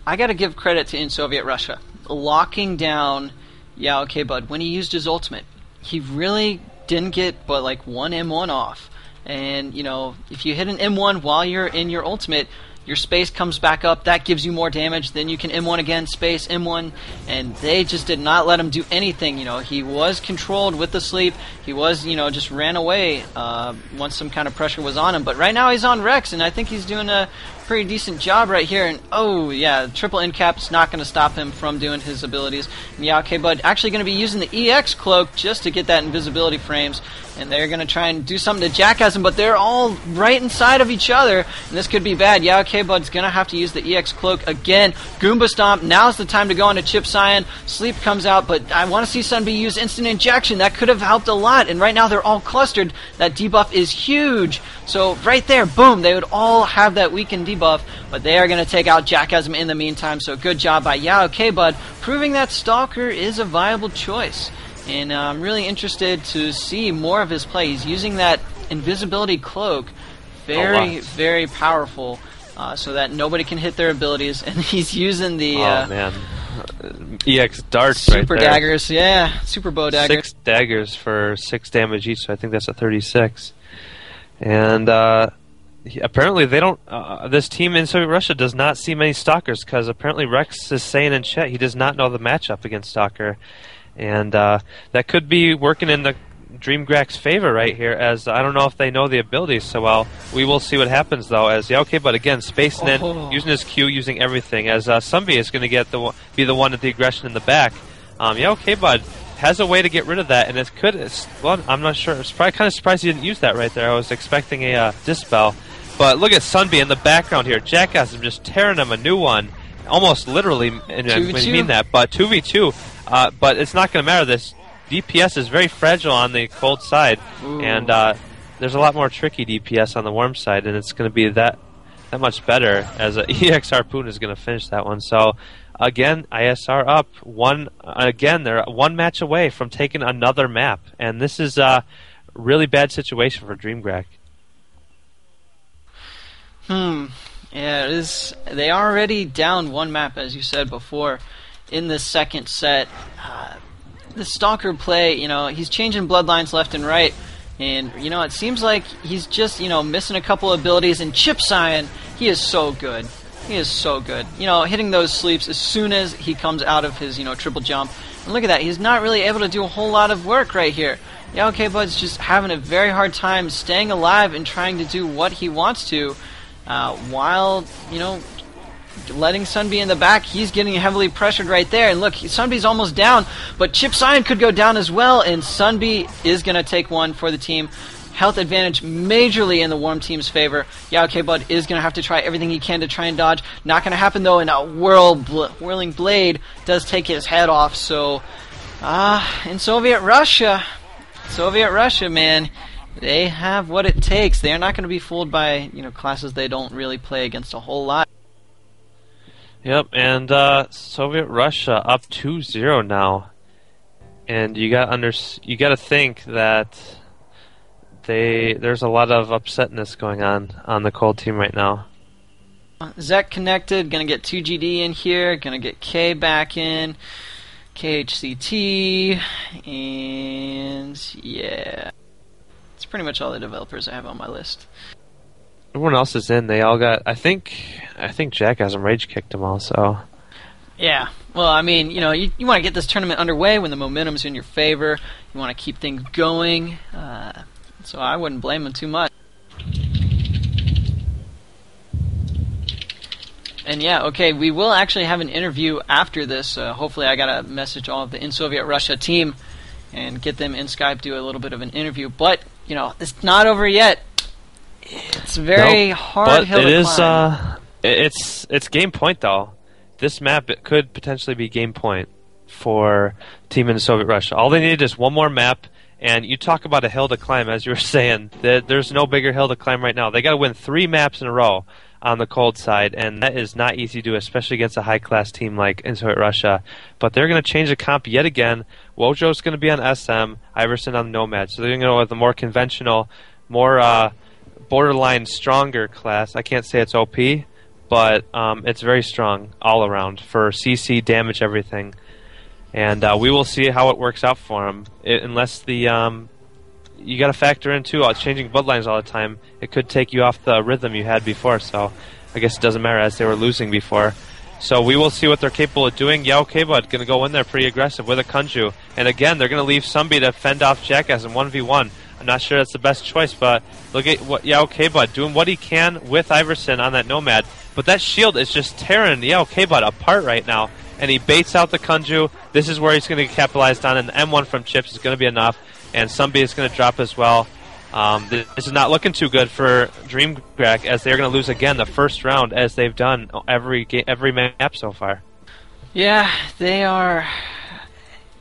I got to give credit to in Soviet Russia locking down Yao K-Bud when he used his ultimate. He really didn't get but like one M1 off, and if you hit an M1 while you're in your ultimate, your space comes back up, that gives you more damage, then you can M1 again, space, M1, and they just did not let him do anything. He was controlled with the sleep, he was, just ran away once some kind of pressure was on him, but right now he's on Rex, and I think he's doing a pretty decent job right here, and oh yeah, triple end cap's not going to stop him from doing his abilities. And Yao K-Bud actually going to be using the EX cloak just to get that invisibility frames, and they're going to try and do something to Jackassum, but they're all right inside of each other, and this could be bad. Yao K-Bud's going to have to use the EX cloak again. Goomba Stomp, now's the time to go into Chip Cyan. Sleep comes out, but I want to see Sunby use instant injection. That could have helped a lot, and right now they're all clustered. That debuff is huge. So right there, boom, they would all have that weakened debuff, but they are going to take out Jackassum in the meantime, so good job by Yao K-Bud, proving that Stalker is a viable choice. And I'm really interested to see more of his play. He's using that invisibility cloak, very powerful, so that nobody can hit their abilities, and he's using the EX darts super right there. daggers, yeah, super bow daggers. 6 daggers for 6 damage each, so I think that's a 36. And apparently they don't. This team in Soviet Russia does not see many Stalkers because apparently Rex is saying in chat he does not know the matchup against Stalker, and that could be working in the Dreamgrack's favor right here. As I don't know if they know the abilities so well. We will see what happens though. As but again spacing in, using his Q, using everything. As Sumbi is going to be the one at the aggression in the back. Yao K-Bud has a way to get rid of that, and well, I'm not sure. It's probably kind of surprised he didn't use that right there. I was expecting a Dispel. But look at Sunby in the background here. Jackass is just tearing him a new one. Almost literally, and I mean that, but 2v2. But it's not going to matter. This DPS is very fragile on the cold side. Ooh. And there's a lot more tricky DPS on the warm side, and it's going to be that that much better, as EX Harpoon is going to finish that one. So, again, ISR up. Again, they're one match away from taking another map. And this is a really bad situation for Dreamgrek. Yeah, it is. They are already down one map, as you said before, in the second set. The Stalker play, he's changing bloodlines left and right. And, it seems like he's just, missing a couple abilities. And Chip Cyan, he is so good. He is so good. Hitting those sleeps as soon as he comes out of his, triple jump. And look at that. He's not really able to do a whole lot of work right here. Yeah, okay, Bud's just having a very hard time staying alive and trying to do what he wants to while, letting Sunby in the back. He's getting heavily pressured right there. And look, Sunby's almost down, but Chip Cyan could go down as well, and Sunby is going to take one for the team. Health advantage majorly in the Worm team's favor. Yeah, okay, Bud is going to have to try everything he can to try and dodge. Not going to happen, though, and a whirling blade does take his head off. So, in Soviet Russia, man, they have what it takes. They are not going to be fooled by, classes they don't really play against a whole lot. Yep, and Soviet Russia up 2-0 now. And you got to think that there's a lot of upsetness going on the Cold team right now. Zek connected, gonna get 2GD in here, gonna get K back in, KHCT, and yeah, that's pretty much all the developers I have on my list. Everyone else is in. They all got. I think Jack has them rage kicked them all. So. Yeah. Well, I mean, you want to get this tournament underway when the momentum's in your favor. You want to keep things going. So I wouldn't blame them too much. And yeah, okay, we will actually have an interview after this. Hopefully I got to message all of the In-Soviet Russia team and get them in Skype, do a little bit of an interview. But, it's not over yet. It's a very hard hill to climb. It's game point, though. This map, it could potentially be game point for Team in Soviet Russia. All they need is one more map. And you talk about a hill to climb, as you were saying. There's no bigger hill to climb right now. They got to win 3 maps in a row on the Cold side, and that is not easy to do, especially against a high-class team like in Soviet Russia. But they're going to change the comp yet again. Wojo's going to be on SM, Iverson on Nomad. So they're going to go with a more conventional, more borderline stronger class. I can't say it's OP, but it's very strong all around for CC, damage, everything. And we will see how it works out for him. Unless you got to factor in too, changing bloodlines all the time. It could take you off the rhythm you had before. So I guess it doesn't matter, as they were losing before. So we will see what they're capable of doing. Yao K-Bud going to go in there pretty aggressive with a Kunju. And again, they're going to leave Sunby to fend off Jackass in 1v1. I'm not sure that's the best choice, but look at what Yao K-Bud doing what he can with Iverson on that Nomad. But that shield is just tearing Yao K-Bud apart right now. And he baits out the Kunju. This is where he's going to get capitalized on, and the M1 from Chips is going to be enough. And Sunby is going to drop as well. This is not looking too good for Dreamgrek, as they're going to lose again the first round, as they've done every map so far. Yeah, they are.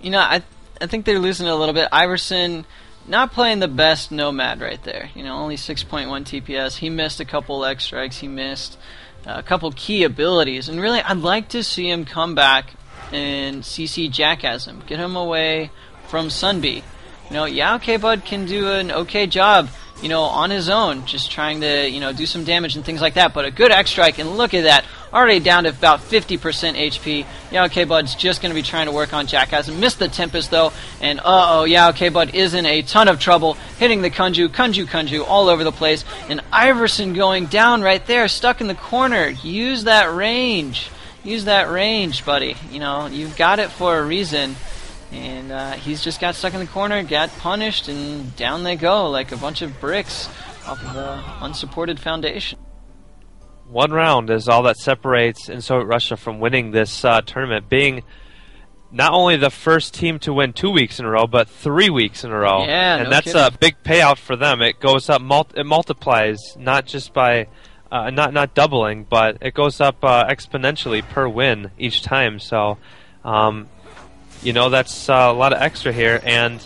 I think they're losing it a little bit. Iverson not playing the best Nomad right there. Only 6.1 TPS. He missed a couple X strikes. He missed a couple key abilities, and really I'd like to see him come back and CC Jackasm, get him away from Sunby. Yao K-Bud can do an okay job, on his own, just trying to, do some damage and things like that, but a good X strike, and look at that, already down to about 50% HP. Yao K-Bud's just going to be trying to work on Jackasm. Missed the Tempest, though, and Yao K-Bud is in a ton of trouble, hitting the Kunju all over the place, and Iverson going down right there, stuck in the corner. Use that range, buddy. You've got it for a reason. And he's just got stuck in the corner, got punished, and down they go like a bunch of bricks off of the unsupported foundation. One round is all that separates in Soviet Russia from winning this tournament, being not only the first team to win 2 weeks in a row, but 3 weeks in a row. Yeah, and no that's kidding. A big payout for them. It goes up, it multiplies, not just by not doubling, but it goes up exponentially per win each time. So. That's a lot of extra here, and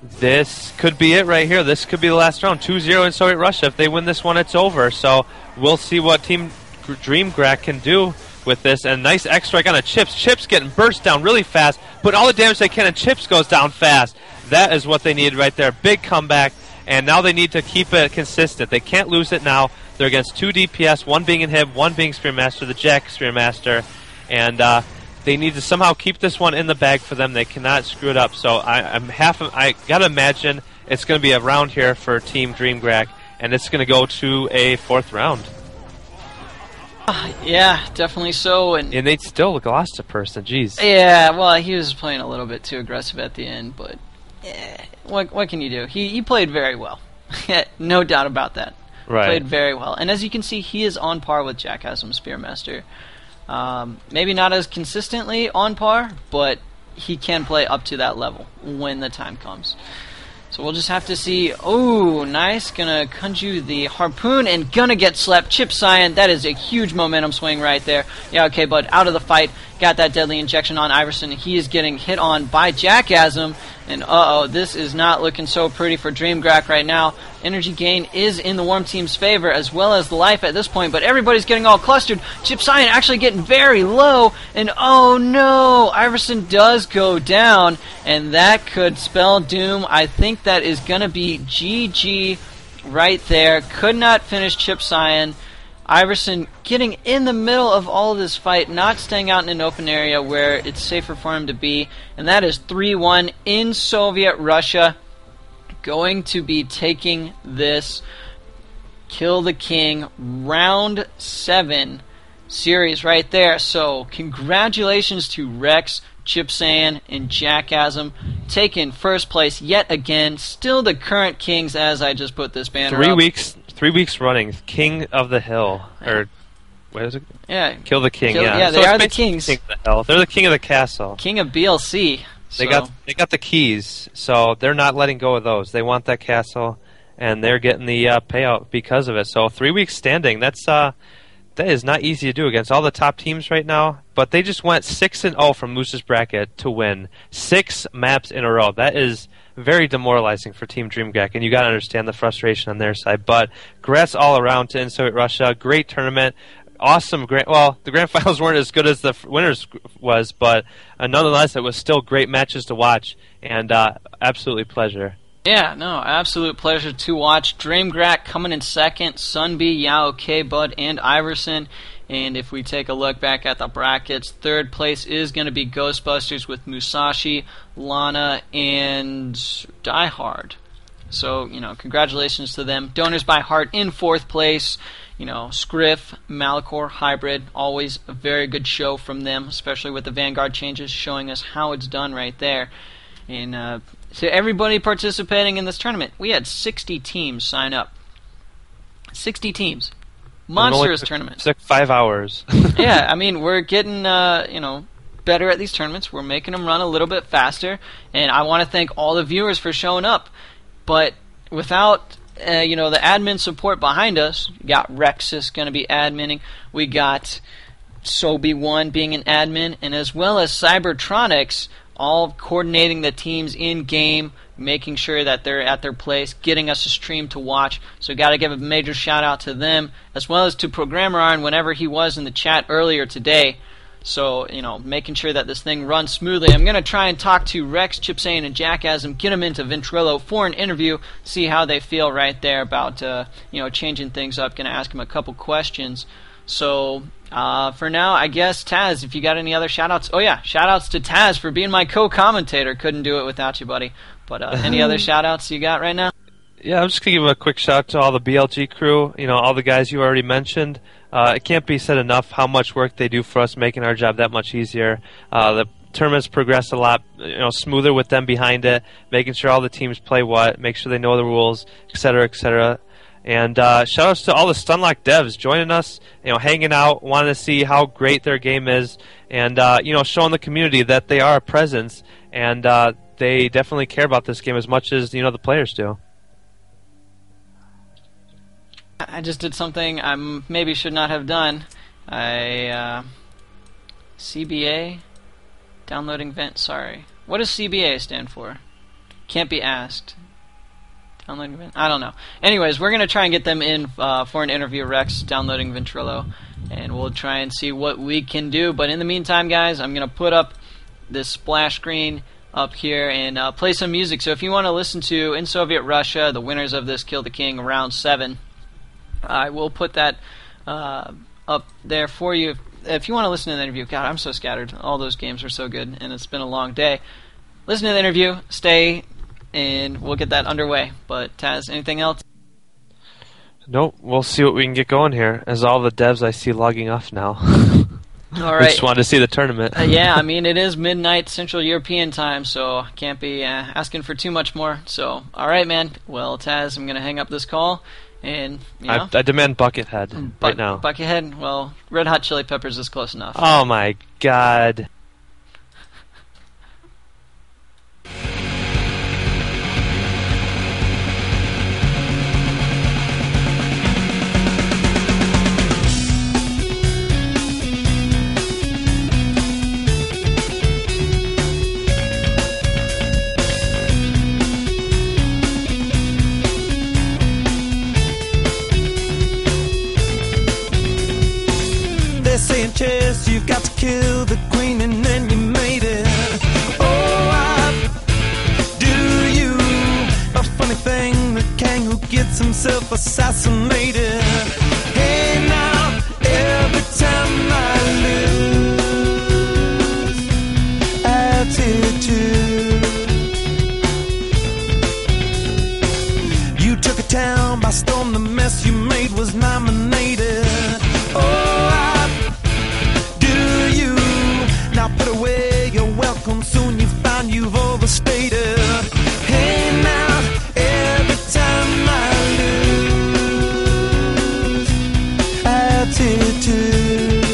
This could be it right here. This could be the last round. 2-0 in Soviet Russia. If they win this one, it's over. So we'll see what Team Dreamgrack can do with this. And nice X-Strike on a Chips. Chips getting burst down really fast. Put all the damage they can, and Chips goes down fast. That is what they need right there. Big comeback. And now they need to keep it consistent. They can't lose it now. They're against 2 DPS, one being Inhib, one being Spearmaster, the Jack Spearmaster. And they need to somehow keep this one in the bag for them. They cannot screw it up. So I gotta imagine it's going to be a round here for Team Dreamgrack, and it's going to go to a 4th round. Yeah, definitely so. And they still lost a person. Jeez. Yeah, well, he was playing a little bit too aggressive at the end, but what can you do? He played very well. No doubt about that. Right. Played very well. And as you can see, he is on par with Jackhasm Spearmaster. Maybe not as consistently on par, but he can play up to that level when the time comes. So we'll just have to see. Oh, nice. Gonna conjure the harpoon and gonna get slept. Chip Cyan, that is a huge momentum swing right there. Yeah, okay, but out of the fight. Got that deadly injection on Iverson. He is getting hit on by Jackhasm. And uh-oh, this is not looking so pretty for Dreamgrack right now. Energy gain is in the Worm Team's favor, as well as the life at this point, but everybody's getting all clustered. Chip Cyan actually getting very low, and oh no, Iverson does go down, and that could spell doom. I think that is going to be GG right there. Could not finish Chip Cyan. Iverson getting in the middle of all of this fight, not staying out in an open area where it's safer for him to be. And that is 3-1 in Soviet Russia. Going to be taking this Kill the King round 7 series right there. So congratulations to Rex, Chip Cyan, and Jackhasm taking first place yet again. Still the current kings as I just put this banner up. 3 weeks running, King of the Hill, or what is it? Yeah, Kill the King. Yeah, they are the kings. King of the Hill. They're the king of the castle. King of BLC. They got the keys, so they're not letting go of those. They want that castle, and they're getting the payout because of it. So 3 weeks standing. That is not easy to do against all the top teams right now. But they just went 6-0 from Moose's bracket to win 6 maps in a row. That is very demoralizing for Team Dreamgrack, and you got to understand the frustration on their side. But congrats all around to Soviet Russia. Great tournament. Awesome. The grand finals weren't as good as the winners was, but nonetheless, it was still great matches to watch, and absolutely pleasure. Yeah, no, absolute pleasure to watch. Dreamgrack coming in second, Sunbee, Yao, K-Bud, and Iverson. And if we take a look back at the brackets, third place is going to be Ghostbusters with Musashi, Lana, and Diehard. So, congratulations to them. Donors by Heart in fourth place. Scriff, Malachor, Hybrid, always a very good show from them, especially with the Vanguard changes, showing us how it's done right there. And to everybody participating in this tournament, we had 60 teams sign up. 60 teams. Monstrous tournament. It's like 5 hours. Yeah, we're getting, better at these tournaments. We're making them run a little bit faster, and I want to thank all the viewers for showing up. But without, the admin support behind us, we got Rexus going to be adminning. We got Sobi1 being an admin, and as well as Cybertronics, all coordinating the teams in-game, making sure that they're at their place, getting us a stream to watch. So got to give a major shout-out to them, as well as to Programmer Iron whenever he was in the chat earlier today. So, making sure that this thing runs smoothly. I'm going to try and talk to Rex, Chip Cyan, and Jackhasm, get them into Ventrilo for an interview, see how they feel right there about, changing things up. Going to ask them a couple questions. So, for now, I guess, Taz, if you got any other shout-outs. Oh, yeah, shout-outs to Taz for being my co-commentator. Couldn't do it without you, buddy. But any other shout-outs you got right now? Yeah, I'm just going to give a quick shout to all the BLG crew, all the guys you already mentioned. It can't be said enough how much work they do for us, making our job that much easier. The tournaments progress a lot, smoother with them behind it, making sure all the teams play what, make sure they know the rules, etc., etc. And shout-outs to all the Stunlock devs joining us, hanging out, wanting to see how great their game is, and, showing the community that they are a presence, and they definitely care about this game as much as, the players do. I just did something I maybe should not have done. CBA? Downloading vent, sorry. What does CBA stand for? Can't be asked. Downloading I don't know. Anyways, we're going to try and get them in for an interview. Rex downloading Ventrilo, and we'll try and see what we can do. But in the meantime, guys, I'm going to put up this splash screen up here and play some music. So if you want to listen to In Soviet Russia, the winners of this Kill the King round 7, I will put that up there for you. If you want to listen to the interview, God, I'm so scattered. All those games are so good, and it's been a long day. Listen to the interview, stay, and we'll get that underway. But Taz, anything else? Nope, we'll see what we can get going here, as all the devs I see logging off now. All right. We just wanted to see the tournament. Yeah, I mean, it is midnight Central European time, so can't be asking for too much more. So, all right, man. Well, Taz, I'm going to hang up this call, and, you know. I demand Buckethead right now. Buckethead? Well, Red Hot Chili Peppers is close enough. Oh, my God. Saying chess, you've got to kill the queen and then you made it. Oh, do you? A funny thing, the king who gets himself assassinated. Hey now, every time I lose altitude, you took a town by storm, the mess you made was nominated. Now put away your welcome, soon you find you've overstated. Hey now, every time I lose altitude,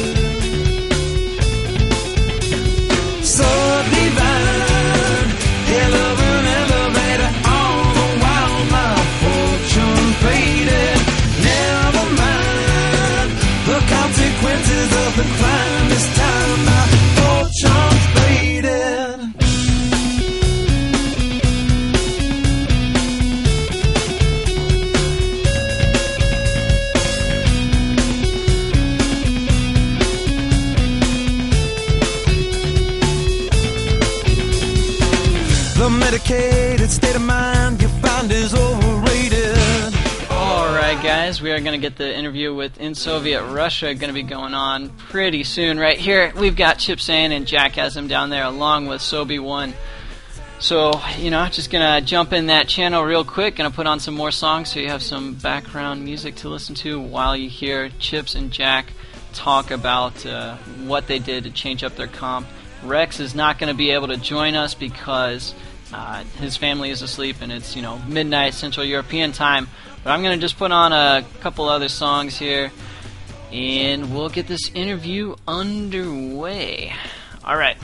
so divine, hell of an elevator, all the while my fortune faded. Never mind the consequences of the crime, this time my fortune's faded. The medicated state of mind you find is overrated. Alright guys, we are going to get the interview with In Soviet Russia going to be going on pretty soon. Right here, we've got Chip Sane and Jack has him down there along with Sobi1. So, you know, just going to jump in that channel real quick. Going to put on some more songs so you have some background music to listen to while you hear Chips and Jack talk about what they did to change up their comp. Rex is not going to be able to join us because his family is asleep and it's, you know, midnight Central European time. But I'm going to just put on a couple other songs here and we'll get this interview underway. Alright.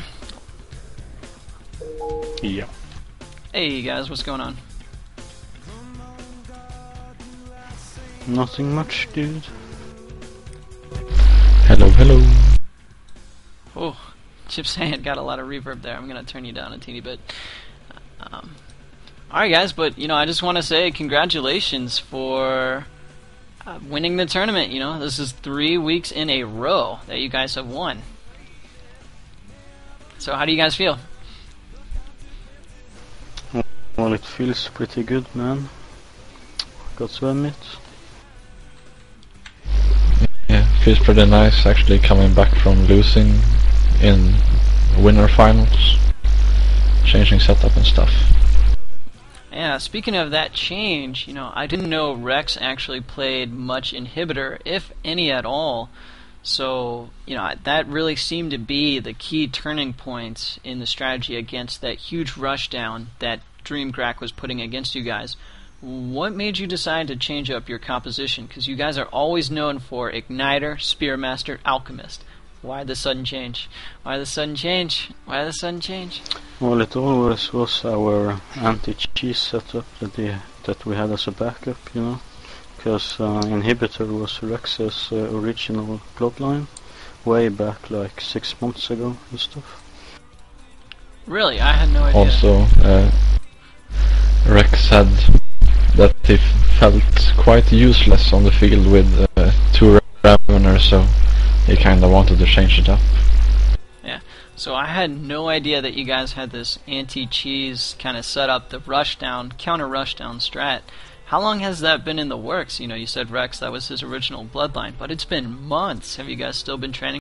Yeah. Hey guys, what's going on? Nothing much, dude. Hello, hello. Oh, Chip's hand got a lot of reverb there. I'm going to turn you down a teeny bit. Alright guys, but you know, I just want to say congratulations for winning the tournament. You know, this is 3 weeks in a row that you guys have won. So how do you guys feel? Well, it feels pretty good, man. Got to admit. Yeah, it feels pretty nice actually coming back from losing in winner finals. Changing setup and stuff. Yeah, speaking of that change, you know, I didn't know Rex actually played much inhibitor, if any at all. So, you know, that really seemed to be the key turning point in the strategy against that huge rushdown that Dream Grak was putting against you guys. What made you decide to change up your composition? Because you guys are always known for Igniter, Spearmaster, Alchemist. Why the sudden change? Why the sudden change? Why the sudden change? Well, it always was our anti-cheese setup that we had as a backup, you know. Because Inhibitor was Rex's original Bloodline, way back like 6 months ago and stuff. Really? I had no idea. Also, Rex said that he felt quite useless on the field with 2 Raveners, so he kinda wanted to change it up. Yeah, so I had no idea that you guys had this anti-cheese kind of setup, the rushdown, counter rushdown strat. How long has that been in the works? You know, you said Rex, that was his original Bloodline, but it's been months. Have you guys still been training